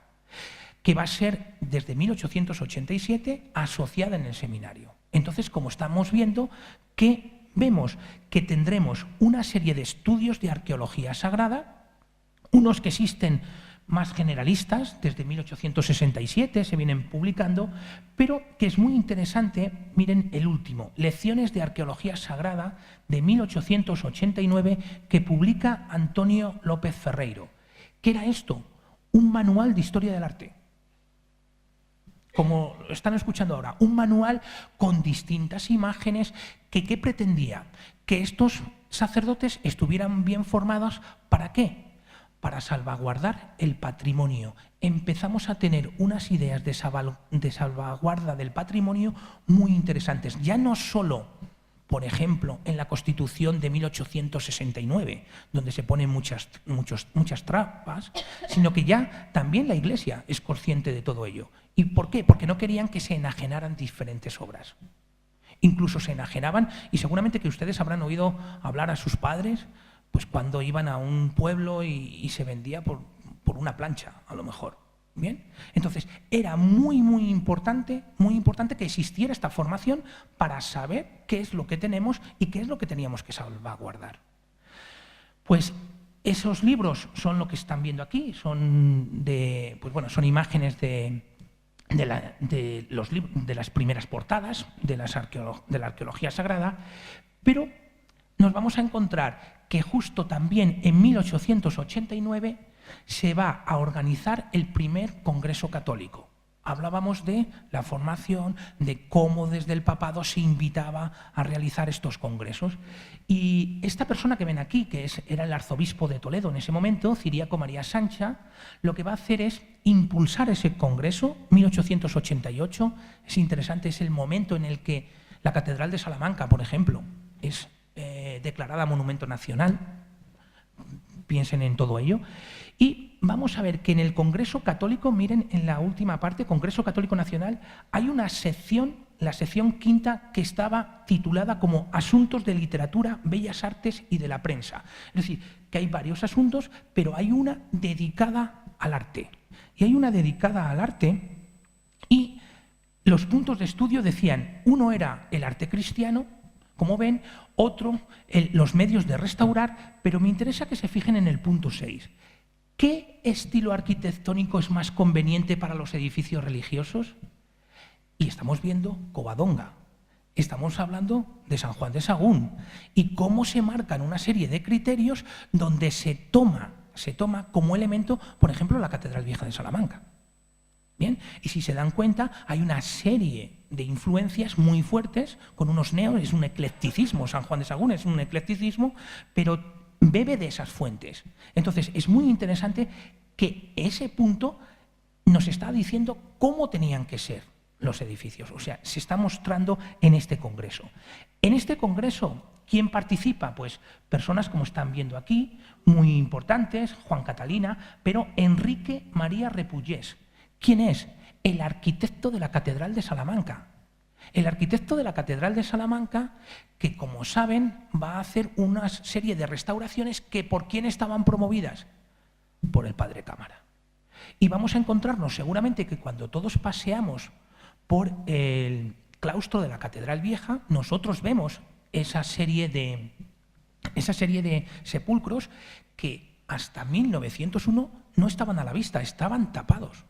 que va a ser desde 1887 asociada en el seminario. Entonces, como estamos viendo, vemos que tendremos una serie de estudios de arqueología sagrada, unos que existen más generalistas, desde 1867 se vienen publicando, pero que es muy interesante, miren el último, Lecciones de Arqueología Sagrada de 1889, que publica Antonio López Ferreiro. ¿Qué era esto? Un manual de historia del arte. Como están escuchando ahora, un manual con distintas imágenes que ¿qué pretendía? Que estos sacerdotes estuvieran bien formados, ¿para qué? Para salvaguardar el patrimonio. Empezamos a tener unas ideas de salvaguarda del patrimonio muy interesantes. Ya no solo, por ejemplo, en la Constitución de 1869, donde se ponen muchas trampas, sino que ya también la Iglesia es consciente de todo ello. ¿Y por qué? Porque no querían que se enajenaran diferentes obras. Incluso se enajenaban, y seguramente que ustedes habrán oído hablar a sus padres, pues cuando iban a un pueblo y se vendía por una plancha, a lo mejor. ¿Bien? Entonces, era muy importante que existiera esta formación para saber qué es lo que tenemos y qué es lo que teníamos que salvaguardar. Pues esos libros son lo que están viendo aquí, son imágenes de las primeras portadas de la arqueología sagrada, pero nos vamos a encontrar que justo también en 1889 se va a organizar el primer Congreso Católico. Hablábamos de la formación, de cómo desde el papado se invitaba a realizar estos congresos. Y esta persona que ven aquí, que era el arzobispo de Toledo en ese momento, Ciriaco María Sancha, lo que va a hacer es impulsar ese congreso, 1888. Es interesante, es el momento en el que la Catedral de Salamanca, por ejemplo, es declarada Monumento Nacional. Piensen en todo ello. Y vamos a ver que en el Congreso Católico, miren en la última parte, Congreso Católico Nacional, hay una sección, la sección quinta, que estaba titulada como Asuntos de Literatura, Bellas Artes y de la Prensa. Es decir, que hay varios asuntos, pero hay una dedicada al arte. Y hay una dedicada al arte y los puntos de estudio decían, uno era el arte cristiano, como ven, otro, los medios de restaurar, pero me interesa que se fijen en el punto 6. ¿Qué estilo arquitectónico es más conveniente para los edificios religiosos? Y estamos viendo Covadonga, estamos hablando de San Juan de Sagún, y cómo se marcan una serie de criterios donde se toma como elemento, por ejemplo, la Catedral Vieja de Salamanca. Bien, y si se dan cuenta, hay una serie de influencias muy fuertes con unos neos, es un eclecticismo, San Juan de Sagún es un eclecticismo, pero bebe de esas fuentes. Entonces, es muy interesante que ese punto nos está diciendo cómo tenían que ser los edificios. O sea, se está mostrando en este congreso. En este congreso, ¿quién participa? Pues personas como están viendo aquí, muy importantes, Juan Catalina, pero Enrique María Repullés. ¿Quién es? El arquitecto de la Catedral de Salamanca. El arquitecto de la Catedral de Salamanca, que como saben va a hacer una serie de restauraciones que ¿por quién estaban promovidas? Por el padre Cámara. Y vamos a encontrarnos seguramente que cuando todos paseamos por el claustro de la Catedral Vieja, nosotros vemos esa serie de sepulcros que hasta 1901 no estaban a la vista, estaban tapados.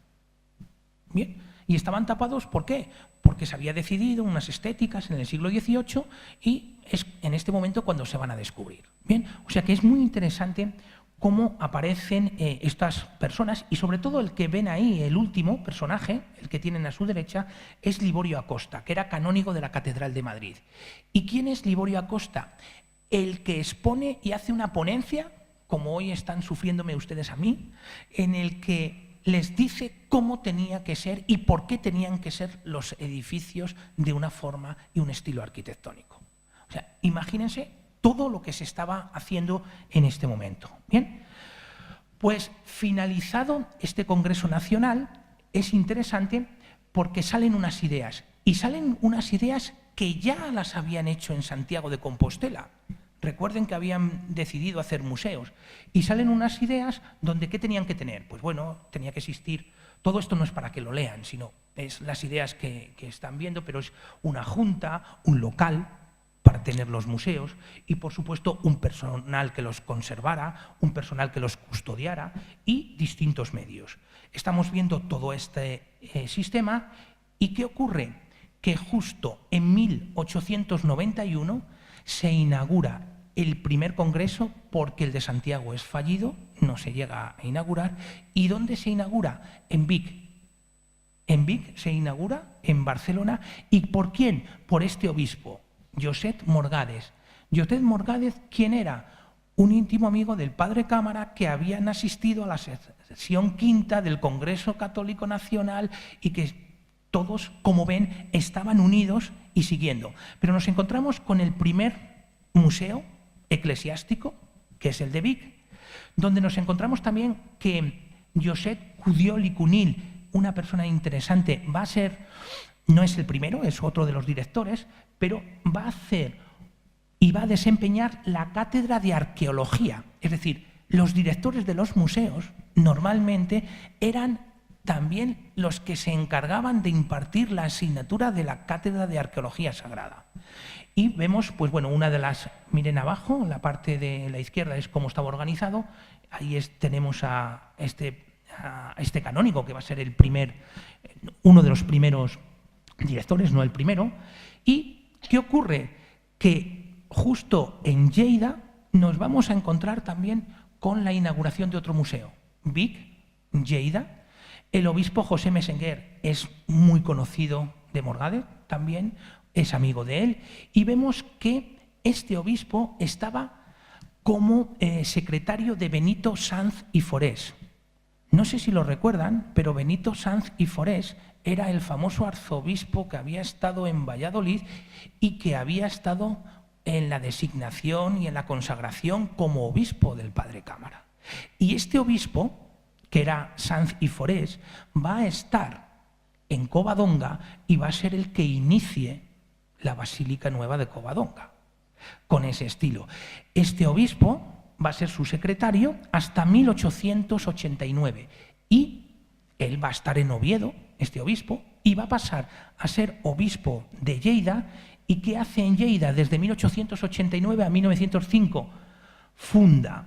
Bien, y estaban tapados, ¿por qué? Porque se había decidido unas estéticas en el siglo XVIII y es en este momento cuando se van a descubrir. Bien, o sea que es muy interesante cómo aparecen estas personas y sobre todo el que ven ahí, el último personaje, el que tienen a su derecha, es Liborio Acosta, que era canónigo de la Catedral de Madrid. ¿Y quién es Liborio Acosta? El que expone y hace una ponencia, como hoy están sufriéndome ustedes a mí, en el que les dice cómo tenía que ser y por qué tenían que ser los edificios de una forma y un estilo arquitectónico. O sea, imagínense todo lo que se estaba haciendo en este momento. Bien, pues finalizado este Congreso Nacional, es interesante porque salen unas ideas, y salen unas ideas que ya las habían hecho en Santiago de Compostela. Recuerden que habían decidido hacer museos y salen unas ideas donde ¿qué tenían que tener? Pues bueno, tenía que existir, todo esto no es para que lo lean, sino es las ideas que están viendo, pero es una junta, un local para tener los museos y, por supuesto, un personal que los conservara, un personal que los custodiara y distintos medios. Estamos viendo todo este sistema y ¿qué ocurre? Que justo en 1891 se inaugura el primer congreso porque el de Santiago es fallido, no se llega a inaugurar. ¿Y dónde se inaugura? En Vic. En Vic se inaugura, en Barcelona. ¿Y por quién? Por este obispo, Josep Morgades. Josep Morgades, ¿quién era? Un íntimo amigo del padre Cámara que habían asistido a la sesión quinta del Congreso Católico Nacional y que todos, como ven, estaban unidos y siguiendo. Pero nos encontramos con el primer museo eclesiástico, que es el de Vic, donde nos encontramos también que Josep Cudiol i Cunil, una persona interesante, va a ser, no es el primero, es otro de los directores, pero va a hacer y va a desempeñar la cátedra de arqueología. Es decir, los directores de los museos normalmente eran también los que se encargaban de impartir la asignatura de la cátedra de arqueología sagrada. Y vemos, pues bueno, una de las, miren abajo, la parte de la izquierda es cómo estaba organizado. Ahí tenemos a este canónigo, que va a ser uno de los primeros directores, no el primero. ¿Y qué ocurre? Que justo en Lleida nos vamos a encontrar también con la inauguración de otro museo. Vic, Lleida. El obispo José Messeguer es muy conocido de Morgades también, es amigo de él, y vemos que este obispo estaba como secretario de Benito Sanz y Forés. No sé si lo recuerdan, pero Benito Sanz y Forés era el famoso arzobispo que había estado en Valladolid y que había estado en la designación y en la consagración como obispo del padre Cámara. Y este obispo, que era Sanz y Forés, va a estar en Covadonga y va a ser el que inicie la Basílica Nueva de Covadonga, con ese estilo. Este obispo va a ser su secretario hasta 1889 y él va a estar en Oviedo, este obispo, y va a pasar a ser obispo de Lleida. ¿Y qué hace en Lleida? Desde 1889 a 1905 funda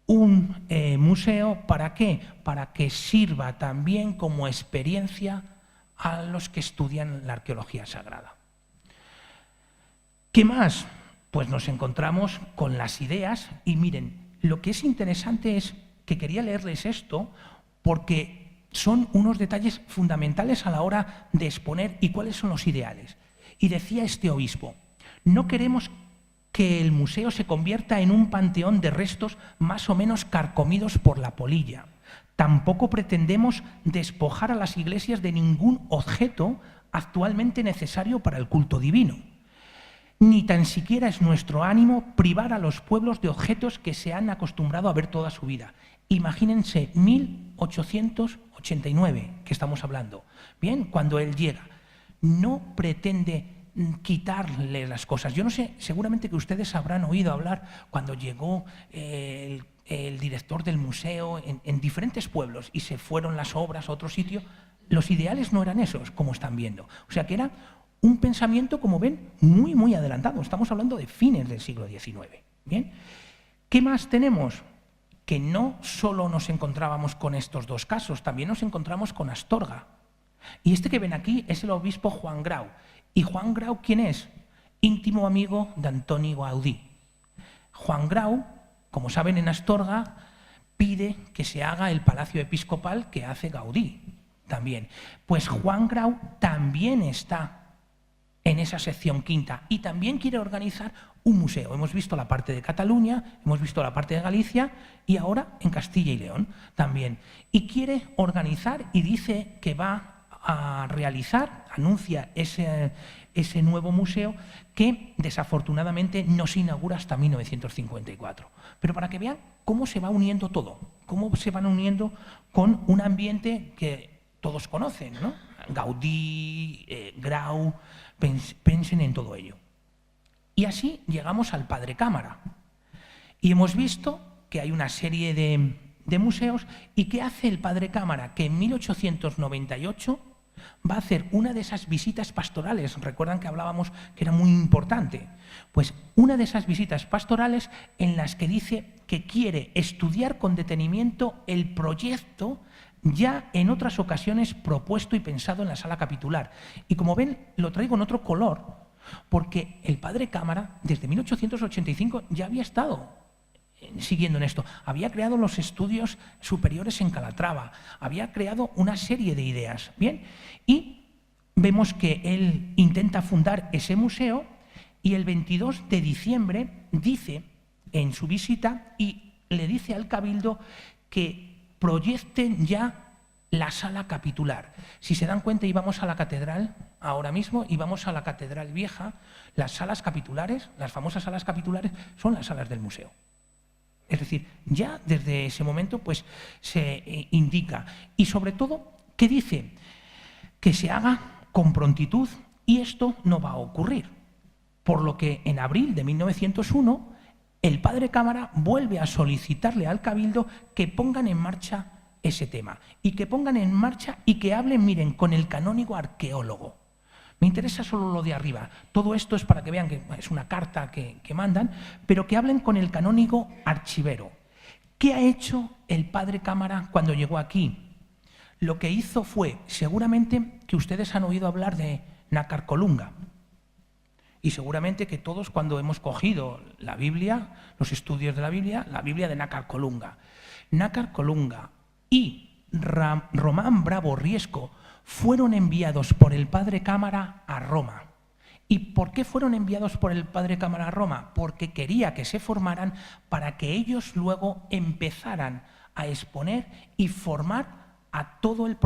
un museo. ¿Para qué? Para que sirva también como experiencia a los que estudian la arqueología sagrada. ¿Qué más? Pues nos encontramos con las ideas y miren, lo que es interesante es que quería leerles esto porque son unos detalles fundamentales a la hora de exponer y cuáles son los ideales. Y decía este obispo, no queremos que el museo se convierta en un panteón de restos más o menos carcomidos por la polilla. Tampoco pretendemos despojar a las iglesias de ningún objeto actualmente necesario para el culto divino. Ni tan siquiera es nuestro ánimo privar a los pueblos de objetos que se han acostumbrado a ver toda su vida. Imagínense, 1889, que estamos hablando. Bien, cuando él llega, no pretende quitarle las cosas. Yo no sé, seguramente que ustedes habrán oído hablar cuando llegó el director del museo en diferentes pueblos y se fueron las obras a otro sitio. Los ideales no eran esos, como están viendo. O sea que era un pensamiento, como ven, muy, muy adelantado. Estamos hablando de fines del siglo XIX. ¿Bien? ¿Qué más tenemos? Que no solo nos encontrábamos con estos dos casos, también nos encontramos con Astorga. Y este que ven aquí es el obispo Juan Grau. ¿Y Juan Grau quién es? Íntimo amigo de Antoni Gaudí. Juan Grau, como saben, en Astorga pide que se haga el palacio episcopal que hace Gaudí también. Pues Juan Grau también está en esa sección quinta y también quiere organizar un museo. Hemos visto la parte de Cataluña, hemos visto la parte de Galicia y ahora en Castilla y León también. Y quiere organizar y dice que va a realizar, anuncia ese nuevo museo que desafortunadamente no se inaugura hasta 1954. Pero para que vean cómo se va uniendo todo, cómo se van uniendo con un ambiente que todos conocen, ¿no? Gaudí, Grau, piensen en todo ello. Y así llegamos al Padre Cámara. Y hemos visto que hay una serie de museos. ¿Y qué hace el Padre Cámara? Que en 1898 va a hacer una de esas visitas pastorales. Recuerdan que hablábamos que era muy importante. Pues una de esas visitas pastorales en las que dice que quiere estudiar con detenimiento el proyecto ya en otras ocasiones propuesto y pensado en la sala capitular. Y como ven, lo traigo en otro color, porque el Padre Cámara desde 1885 ya había estado siguiendo en esto. Había creado los estudios superiores en Calatrava, había creado una serie de ideas. Bien, y vemos que él intenta fundar ese museo y el 22 de diciembre dice en su visita y le dice al Cabildo que proyecten ya la sala capitular. Si se dan cuenta, íbamos a la catedral ahora mismo, íbamos a la catedral vieja. Las salas capitulares, las famosas salas capitulares, son las salas del museo. Es decir, ya desde ese momento pues, se indica. Y sobre todo, ¿qué dice? Que se haga con prontitud y esto no va a ocurrir. Por lo que en abril de 1901 el Padre Cámara vuelve a solicitarle al Cabildo que pongan en marcha ese tema y que pongan en marcha y que hablen, miren, con el canónigo arqueólogo. Me interesa solo lo de arriba. Todo esto es para que vean que es una carta que mandan, pero que hablen con el canónigo archivero. ¿Qué ha hecho el Padre Cámara cuando llegó aquí? Lo que hizo fue, seguramente que ustedes han oído hablar de Nacarcolunga. Y seguramente que todos cuando hemos cogido la Biblia, los estudios de la Biblia de Nacarcolunga. Nacarcolunga y Román Bravo Riesco fueron enviados por el Padre Cámara a Roma. ¿Y por qué fueron enviados por el Padre Cámara a Roma? Porque quería que se formaran para que ellos luego empezaran a exponer y formar a todos,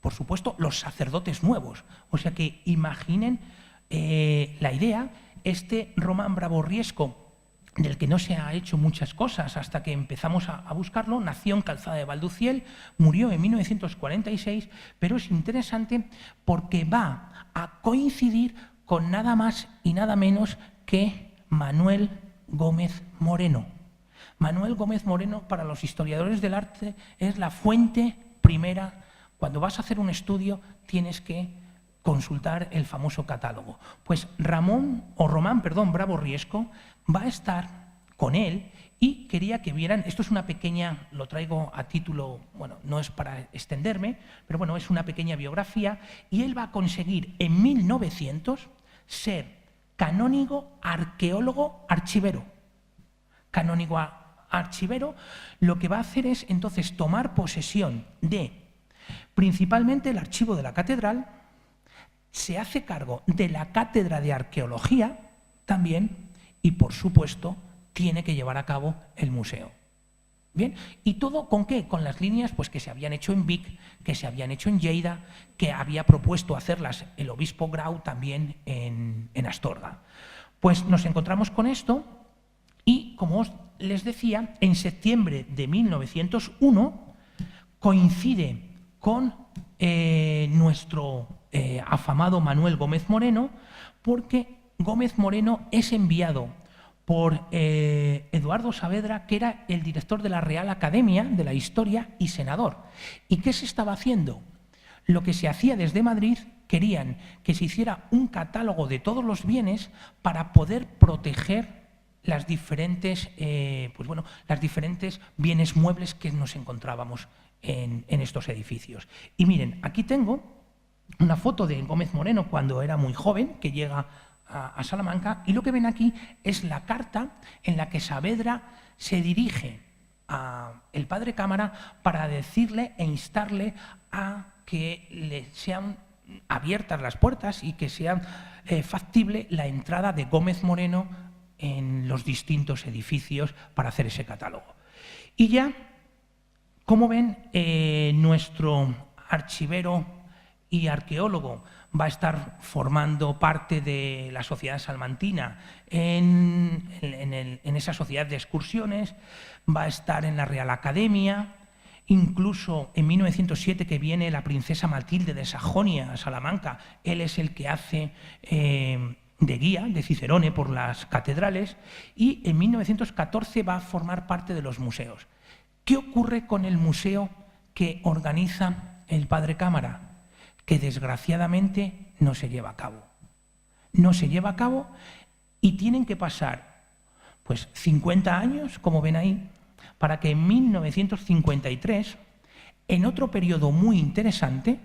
por supuesto, los sacerdotes nuevos. O sea que imaginen la idea, este Román Bravo Riesco, del que no se ha hecho muchas cosas hasta que empezamos a buscarlo, nació en Calzada de Valduciel, murió en 1946, pero es interesante porque va a coincidir con nada más y nada menos que Manuel Gómez Moreno. Manuel Gómez Moreno, para los historiadores del arte, es la fuente primera. Cuando vas a hacer un estudio tienes que consultar el famoso catálogo. Pues Román Bravo Riesco va a estar con él y quería que vieran, esto es una pequeña, lo traigo a título, bueno, no es para extenderme, pero bueno, es una pequeña biografía y él va a conseguir en 1900 ser canónigo, arqueólogo, archivero. Canónigo archivero, lo que va a hacer es entonces tomar posesión de principalmente el archivo de la catedral, se hace cargo de la cátedra de arqueología también y, por supuesto, tiene que llevar a cabo el museo. ¿Bien? ¿Y todo con qué? Con las líneas pues, que se habían hecho en Vic, que se habían hecho en Lleida, que había propuesto hacerlas el obispo Grau también en Astorga. Pues nos encontramos con esto y, como les decía, en septiembre de 1901 coincide con nuestro afamado Manuel Gómez Moreno, porque Gómez Moreno es enviado por Eduardo Saavedra, que era el director de la Real Academia de la Historia y senador. ¿Y qué se estaba haciendo? Lo que se hacía desde Madrid, querían que se hiciera un catálogo de todos los bienes para poder proteger las diferentes, las diferentes bienes muebles que nos encontrábamos en estos edificios. Y miren, aquí tengo una foto de Gómez Moreno cuando era muy joven, que llega a Salamanca, y lo que ven aquí es la carta en la que Saavedra se dirige al Padre Cámara para decirle e instarle a que le sean abiertas las puertas y que sea factible la entrada de Gómez Moreno en los distintos edificios para hacer ese catálogo. Y ya, como ven, nuestro archivero y arqueólogo va a estar formando parte de la Sociedad Salmantina en esa sociedad de excursiones, va a estar en la Real Academia, incluso en 1907 que viene la princesa Matilde de Sajonia a Salamanca, él es el que hace de guía de Cicerone por las catedrales y en 1914 va a formar parte de los museos. ¿Qué ocurre con el museo que organiza el padre Cámara? Que desgraciadamente no se lleva a cabo. No se lleva a cabo y tienen que pasar pues 50 años, como ven ahí, para que en 1953, en otro periodo muy interesante,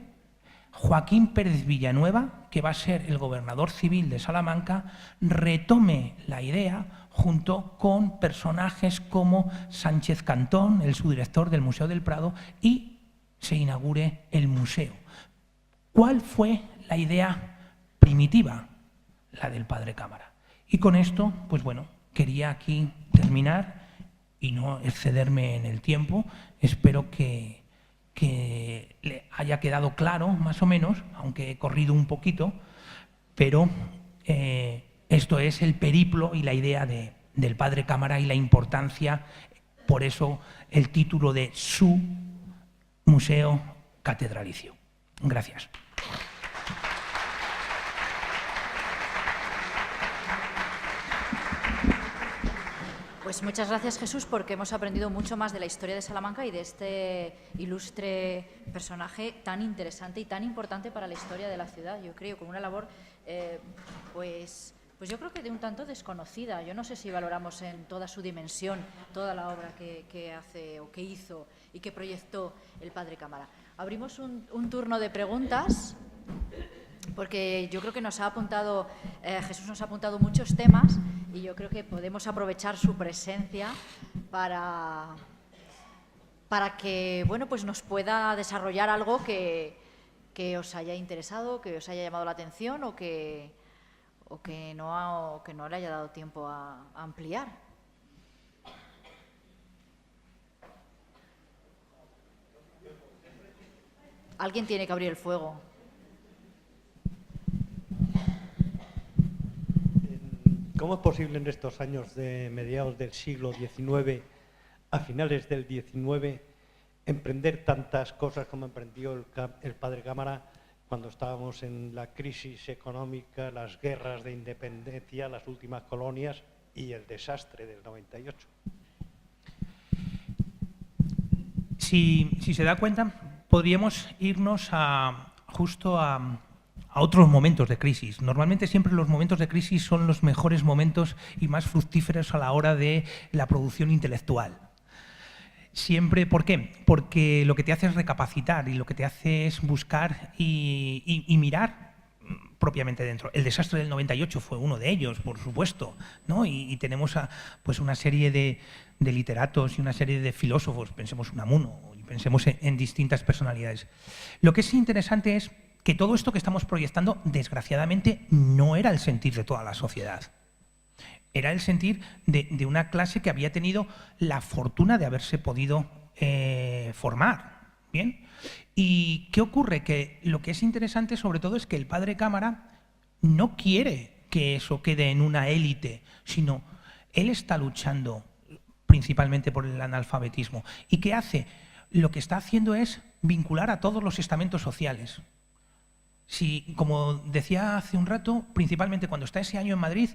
Joaquín Pérez Villanueva, que va a ser el gobernador civil de Salamanca, retome la idea junto con personajes como Sánchez Cantón, el subdirector del Museo del Prado, y se inaugure el museo. ¿Cuál fue la idea primitiva? La del padre Cámara. Y con esto, pues bueno, quería aquí terminar y no excederme en el tiempo. Espero que le haya quedado claro, más o menos, aunque he corrido un poquito, pero esto es el periplo y la idea del padre Cámara y la importancia, por eso el título de su museo catedralicio. Gracias. Pues muchas gracias, Jesús, porque hemos aprendido mucho más de la historia de Salamanca y de este ilustre personaje tan interesante y tan importante para la historia de la ciudad, yo creo, con una labor, pues yo creo que de un tanto desconocida. Yo no sé si valoramos en toda su dimensión toda la obra que hace o que hizo y que proyectó el padre Cámara. Abrimos un turno de preguntas, porque yo creo que nos ha apuntado, Jesús nos ha apuntado muchos temas y yo creo que podemos aprovechar su presencia para que, bueno, pues nos pueda desarrollar algo que os haya interesado, que os haya llamado la atención o que no le haya dado tiempo a ampliar. Alguien tiene que abrir el fuego. ¿Cómo es posible en estos años de mediados del siglo XIX, a finales del XIX, emprender tantas cosas como emprendió el padre Cámara cuando estábamos en la crisis económica, las guerras de independencia, las últimas colonias y el desastre del 98? Si se da cuenta, podríamos irnos justo a otros momentos de crisis. Normalmente siempre los momentos de crisis son los mejores momentos y más fructíferos a la hora de la producción intelectual. Siempre, ¿por qué? Porque lo que te hace es recapacitar y lo que te hace es buscar y mirar propiamente dentro. El desastre del 98 fue uno de ellos, por supuesto, ¿no? Y tenemos pues una serie de literatos y una serie de filósofos, pensemos Unamuno, y pensemos en distintas personalidades. Lo que es interesante es que todo esto que estamos proyectando, desgraciadamente, no era el sentir de toda la sociedad. Era el sentir de una clase que había tenido la fortuna de haberse podido formar. ¿Bien? ¿Y qué ocurre? Que lo que es interesante sobre todo es que el padre Cámara no quiere que eso quede en una élite, sino él está luchando principalmente por el analfabetismo. ¿Y qué hace? Lo que está haciendo es vincular a todos los estamentos sociales. Si, como decía hace un rato, principalmente cuando está ese año en Madrid,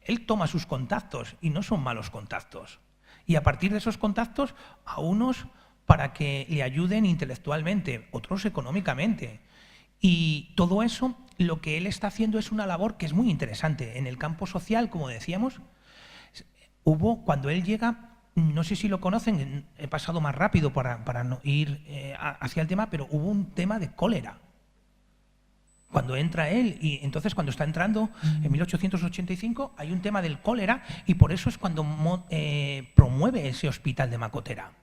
él toma sus contactos y no son malos contactos. Y a partir de esos contactos, a unos para que le ayuden intelectualmente, otros económicamente. Y todo eso, lo que él está haciendo es una labor que es muy interesante. En el campo social, como decíamos, cuando él llega, no sé si lo conocen, he pasado más rápido para no ir hacia el tema, pero hubo un tema de cólera. Cuando entra él, y entonces cuando está entrando en 1885 hay un tema del cólera y por eso es cuando promueve ese hospital de Macotera.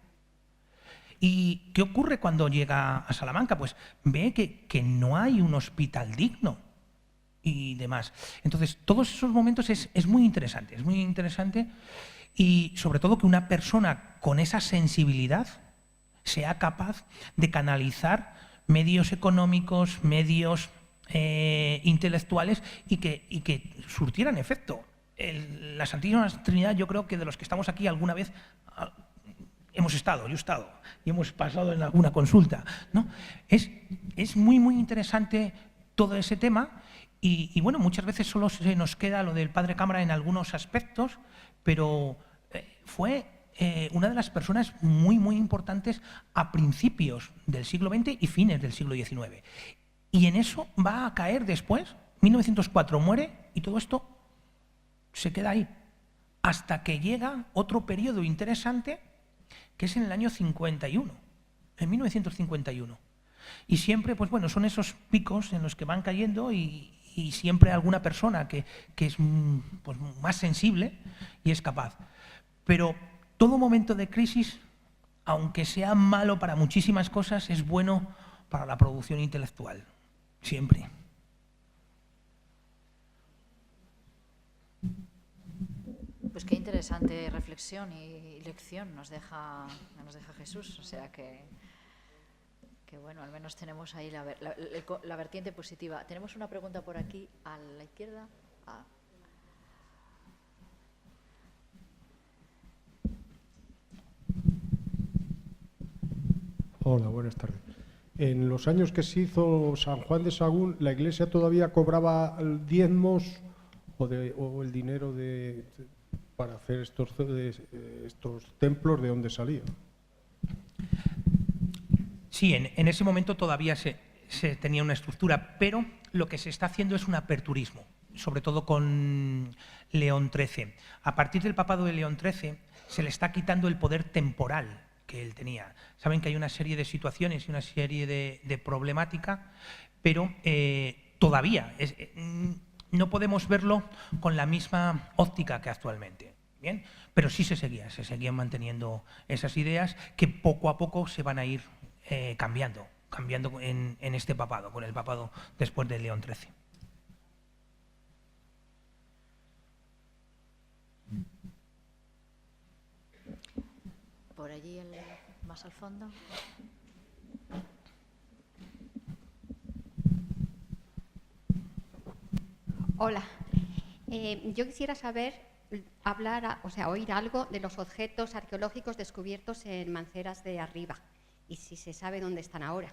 ¿Y qué ocurre cuando llega a Salamanca? Pues ve que no hay un hospital digno y demás. Entonces todos esos momentos es muy interesante y sobre todo que una persona con esa sensibilidad sea capaz de canalizar medios económicos, medios intelectuales y que surtieran efecto. La Santísima Trinidad, yo creo que de los que estamos aquí alguna vez hemos estado, yo he estado, y hemos pasado en alguna consulta, ¿no? Es muy, muy interesante todo ese tema Y bueno, muchas veces solo se nos queda lo del padre Cámara en algunos aspectos, pero fue una de las personas muy, muy importantes a principios del siglo XX y fines del siglo XIX. Y en eso va a caer después, 1904 muere y todo esto se queda ahí, hasta que llega otro periodo interesante, que es en el año 51, en 1951. Y siempre, pues bueno, son esos picos en los que van cayendo y siempre alguna persona que es pues, más sensible y es capaz. Pero todo momento de crisis, aunque sea malo para muchísimas cosas, es bueno para la producción intelectual, siempre. Pues qué interesante reflexión y lección nos deja Jesús, o sea que bueno, al menos tenemos ahí la vertiente positiva. Tenemos una pregunta por aquí a la izquierda. Hola, buenas tardes. En los años que se hizo San Juan de Sagún, ¿la Iglesia todavía cobraba diezmos o el dinero para hacer estos templos de donde salía? Sí, en ese momento todavía se tenía una estructura, pero lo que se está haciendo es un aperturismo, sobre todo con León XIII. A partir del papado de León XIII se le está quitando el poder temporal que él tenía. Saben que hay una serie de situaciones y una serie de problemática, pero todavía no podemos verlo con la misma óptica que actualmente. ¿Bien? Pero sí se seguían manteniendo esas ideas que poco a poco se van a ir cambiando en este papado, con el papado después de León XIII. Por allí, más al fondo. Hola. Yo quisiera saber, oír algo de los objetos arqueológicos descubiertos en Manceras de Arriba y si se sabe dónde están ahora.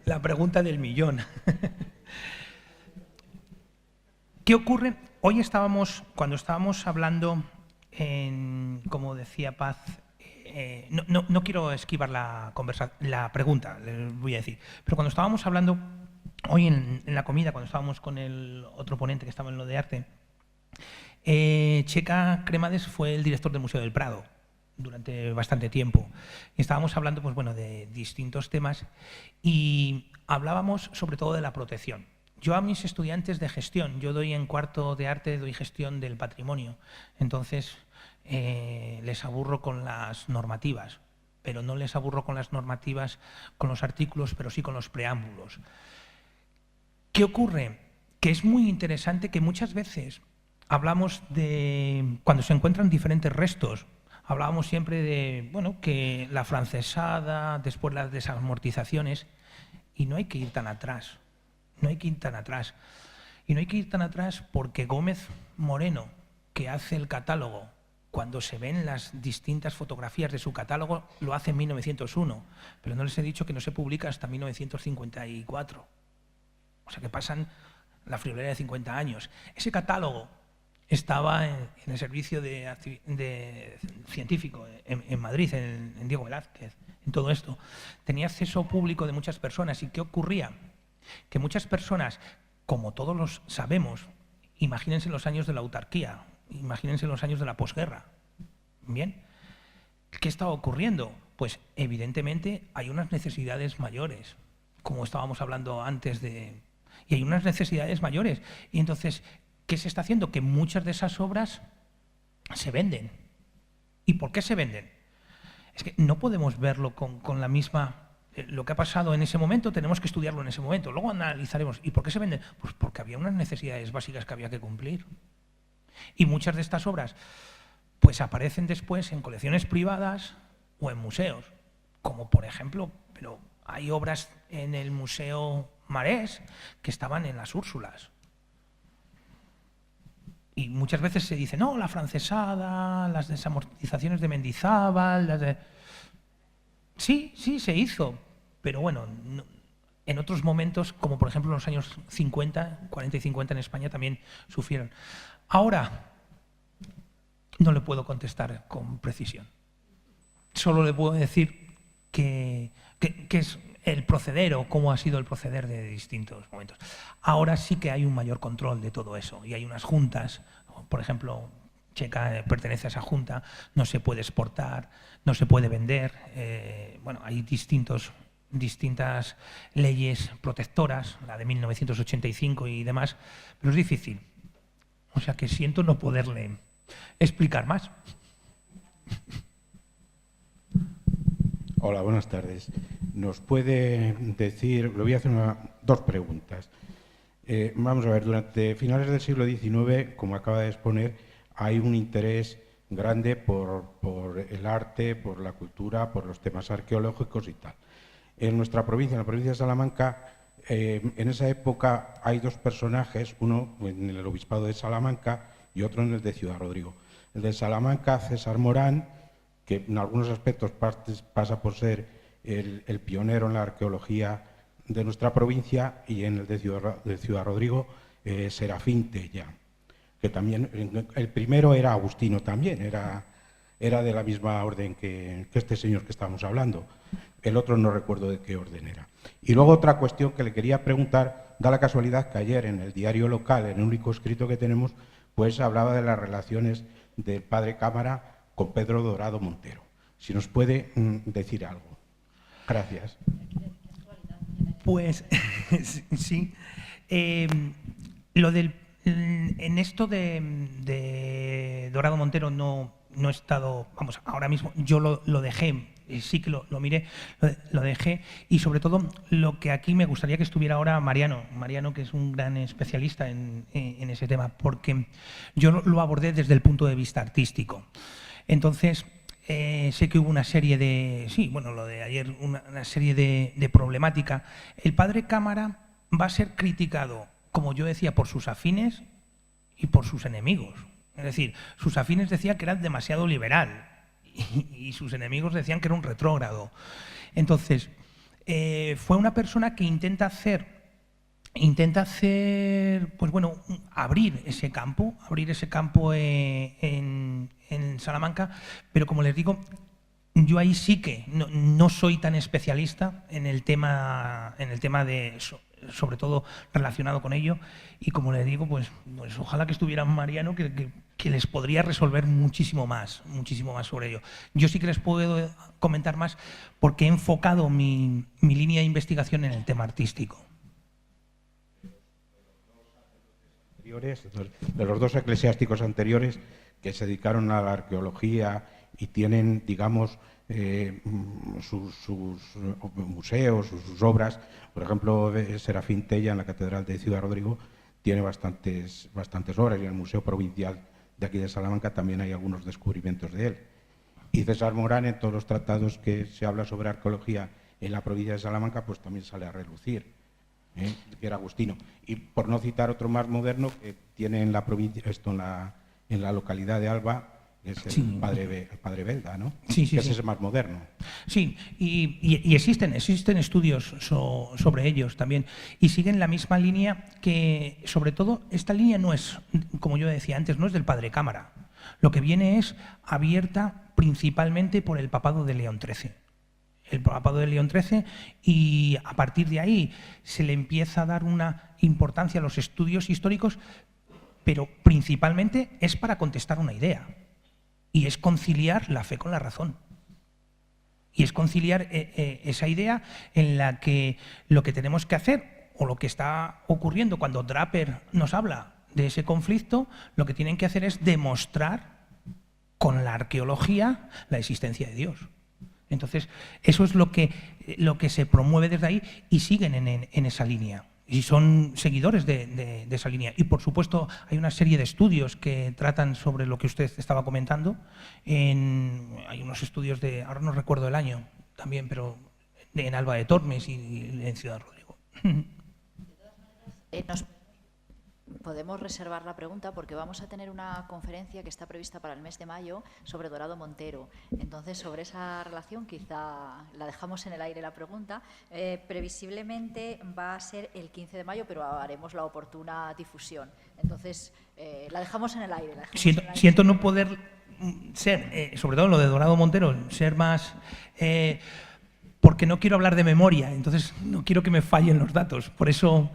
La pregunta del millón. ¿Qué ocurre? Hoy cuando estábamos hablando, como decía Paz, no quiero esquivar la pregunta, les voy a decir, pero cuando estábamos hablando hoy en la comida, cuando estábamos con el otro ponente que estaba en lo de arte, Checa Cremades fue el director del Museo del Prado durante bastante tiempo. Y estábamos hablando pues, bueno, de distintos temas y hablábamos sobre todo de la protección. Yo a mis estudiantes de gestión, yo doy en cuarto de arte, doy gestión del patrimonio, entonces les aburro con las normativas, pero no les aburro con las normativas, con los artículos, pero sí con los preámbulos. ¿Qué ocurre? Que es muy interesante que muchas veces hablamos de, cuando se encuentran diferentes restos, hablábamos siempre de, bueno, que la francesada, después las desamortizaciones, y no hay que ir tan atrás, no hay que ir tan atrás. Y no hay que ir tan atrás porque Gómez Moreno, que hace el catálogo, cuando se ven las distintas fotografías de su catálogo, lo hace en 1901, pero no les he dicho que no se publica hasta 1954. O sea que pasan la friolera de 50 años. Ese catálogo estaba en el servicio científico en Madrid, en Diego Velázquez, en todo esto. Tenía acceso público de muchas personas. ¿Y qué ocurría? Que muchas personas, como todos los sabemos, imagínense los años de la autarquía, imagínense los años de la posguerra. ¿Bien? ¿Qué estaba ocurriendo? Pues evidentemente hay unas necesidades mayores, como estábamos hablando antes de... Y hay unas necesidades mayores. Y entonces, ¿qué se está haciendo? Que muchas de esas obras se venden. ¿Y por qué se venden? Es que no podemos verlo con la misma... Lo que ha pasado en ese momento tenemos que estudiarlo en ese momento. Luego analizaremos. ¿Y por qué se venden? Pues porque había unas necesidades básicas que había que cumplir. Y muchas de estas obras pues aparecen después en colecciones privadas o en museos. Como por ejemplo, pero hay obras en el Museo Marés que estaban en las Úrsulas. Y muchas veces se dice, no, la francesada, las desamortizaciones de Mendizábal, las de... Sí, se hizo, pero bueno, en otros momentos, como por ejemplo en los años 50, 40 y 50 en España, también sufrieron. Ahora, no le puedo contestar con precisión. Solo le puedo decir que es el proceder o cómo ha sido el proceder de distintos momentos. Ahora sí que hay un mayor control de todo eso y hay unas juntas, por ejemplo, Checa pertenece a esa junta, no se puede exportar, no se puede vender, bueno, hay distintas leyes protectoras, la de 1985 y demás, pero es difícil. O sea que siento no poderle explicar más. Hola, buenas tardes. ¿Nos puede decir, le voy a hacer dos preguntas. Vamos a ver, durante finales del siglo XIX, como acaba de exponer, hay un interés grande por el arte, por la cultura, por los temas arqueológicos y tal. En nuestra provincia, en la provincia de Salamanca, en esa época hay dos personajes, uno en el obispado de Salamanca y otro en el de Ciudad Rodrigo. El de Salamanca, César Morán, que en algunos aspectos pasa por ser el pionero en la arqueología de nuestra provincia, y en el de Ciudad Rodrigo, Serafín Tella, que también, el primero era agustino también, era de la misma orden que este señor que estábamos hablando. El otro no recuerdo de qué orden era. Y luego otra cuestión que le quería preguntar, da la casualidad que ayer en el diario local, en el único escrito que tenemos, pues hablaba de las relaciones del padre Cámara con Pedro Dorado Montero. Si nos puede decir algo. Gracias. Pues sí. En esto de Dorado Montero no he estado, vamos, ahora mismo yo lo dejé, sí que lo miré, lo dejé, y sobre todo lo que aquí me gustaría que estuviera ahora Mariano, que es un gran especialista en ese tema, porque yo lo abordé desde el punto de vista artístico. Entonces, sé que hubo una serie de, sí, bueno, lo de ayer, una serie de problemática. El padre Cámara va a ser criticado, como yo decía, por sus afines y por sus enemigos. Es decir, sus afines decían que era demasiado liberal y sus enemigos decían que era un retrógrado. Entonces, fue una persona que intenta hacer, pues bueno, abrir ese campo en Salamanca, pero como les digo, yo ahí sí que no soy tan especialista en el tema de sobre todo relacionado con ello, y como les digo, pues ojalá que estuviera Mariano, que les podría resolver muchísimo más sobre ello. Yo sí que les puedo comentar más porque he enfocado mi línea de investigación en el tema artístico. De los dos eclesiásticos anteriores que se dedicaron a la arqueología y tienen, digamos, sus museos, sus obras. Por ejemplo, Serafín Tella en la Catedral de Ciudad Rodrigo tiene bastantes obras, y en el Museo Provincial de aquí de Salamanca también hay algunos descubrimientos de él. Y César Morán, en todos los tratados que se habla sobre arqueología en la provincia de Salamanca, pues también sale a relucir, que era agustino. Y por no citar otro más moderno que tiene en la provincia, en la localidad de Alba, es el padre Belda, ¿no? Sí, que ese es más moderno. Sí, y existen estudios sobre ellos también, y siguen la misma línea que, sobre todo, esta línea no es, como yo decía antes, no es del padre Cámara. Lo que viene es abierta principalmente por el papado de León XIII. El papado de León XIII, y a partir de ahí se le empieza a dar una importancia a los estudios históricos, pero principalmente es para contestar una idea. Y es conciliar la fe con la razón. Y es conciliar esa idea en la que lo que tenemos que hacer, o lo que está ocurriendo cuando Draper nos habla de ese conflicto, lo que tienen que hacer es demostrar con la arqueología la existencia de Dios. Entonces, eso es lo que se promueve desde ahí, y siguen en esa línea. Y son seguidores de esa línea. Y, por supuesto, hay una serie de estudios que tratan sobre lo que usted estaba comentando. Hay unos estudios ahora no recuerdo el año también, pero en Alba de Tormes y en Ciudad Rodrigo. podemos reservar la pregunta porque vamos a tener una conferencia que está prevista para el mes de mayo sobre Dorado Montero. Entonces, sobre esa relación quizá la dejamos en el aire la pregunta. Previsiblemente va a ser el 15 de mayo, pero haremos la oportuna difusión. Entonces, la dejamos en el aire. Siento no poder ser, sobre todo lo de Dorado Montero, ser más... porque no quiero hablar de memoria, entonces no quiero que me fallen los datos. Por eso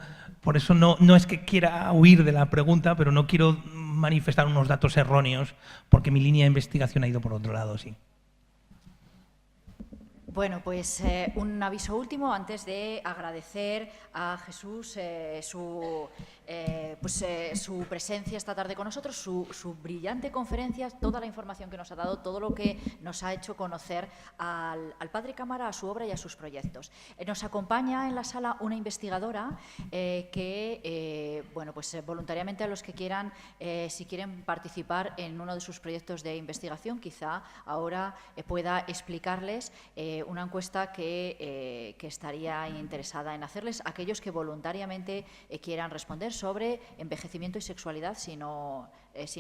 no es que quiera huir de la pregunta, pero no quiero manifestar unos datos erróneos, porque mi línea de investigación ha ido por otro lado, sí. Bueno, pues un aviso último antes de agradecer a Jesús su presencia esta tarde con nosotros, su brillante conferencia, toda la información que nos ha dado, todo lo que nos ha hecho conocer al Padre Cámara, a su obra y a sus proyectos. Nos acompaña en la sala una investigadora que, voluntariamente a los que quieran, si quieren participar en uno de sus proyectos de investigación, quizá ahora pueda explicarles una encuesta que estaría interesada en hacerles aquellos que voluntariamente quieran responder sobre envejecimiento y sexualidad, si no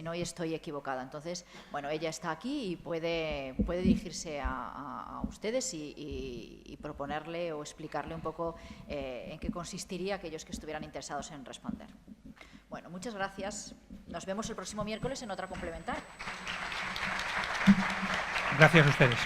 hoy estoy equivocada. Entonces, bueno, ella está aquí y puede dirigirse a ustedes y proponerle o explicarle un poco en qué consistiría aquellos que estuvieran interesados en responder. Bueno, muchas gracias. Nos vemos el próximo miércoles en otra complementaria. Gracias a ustedes.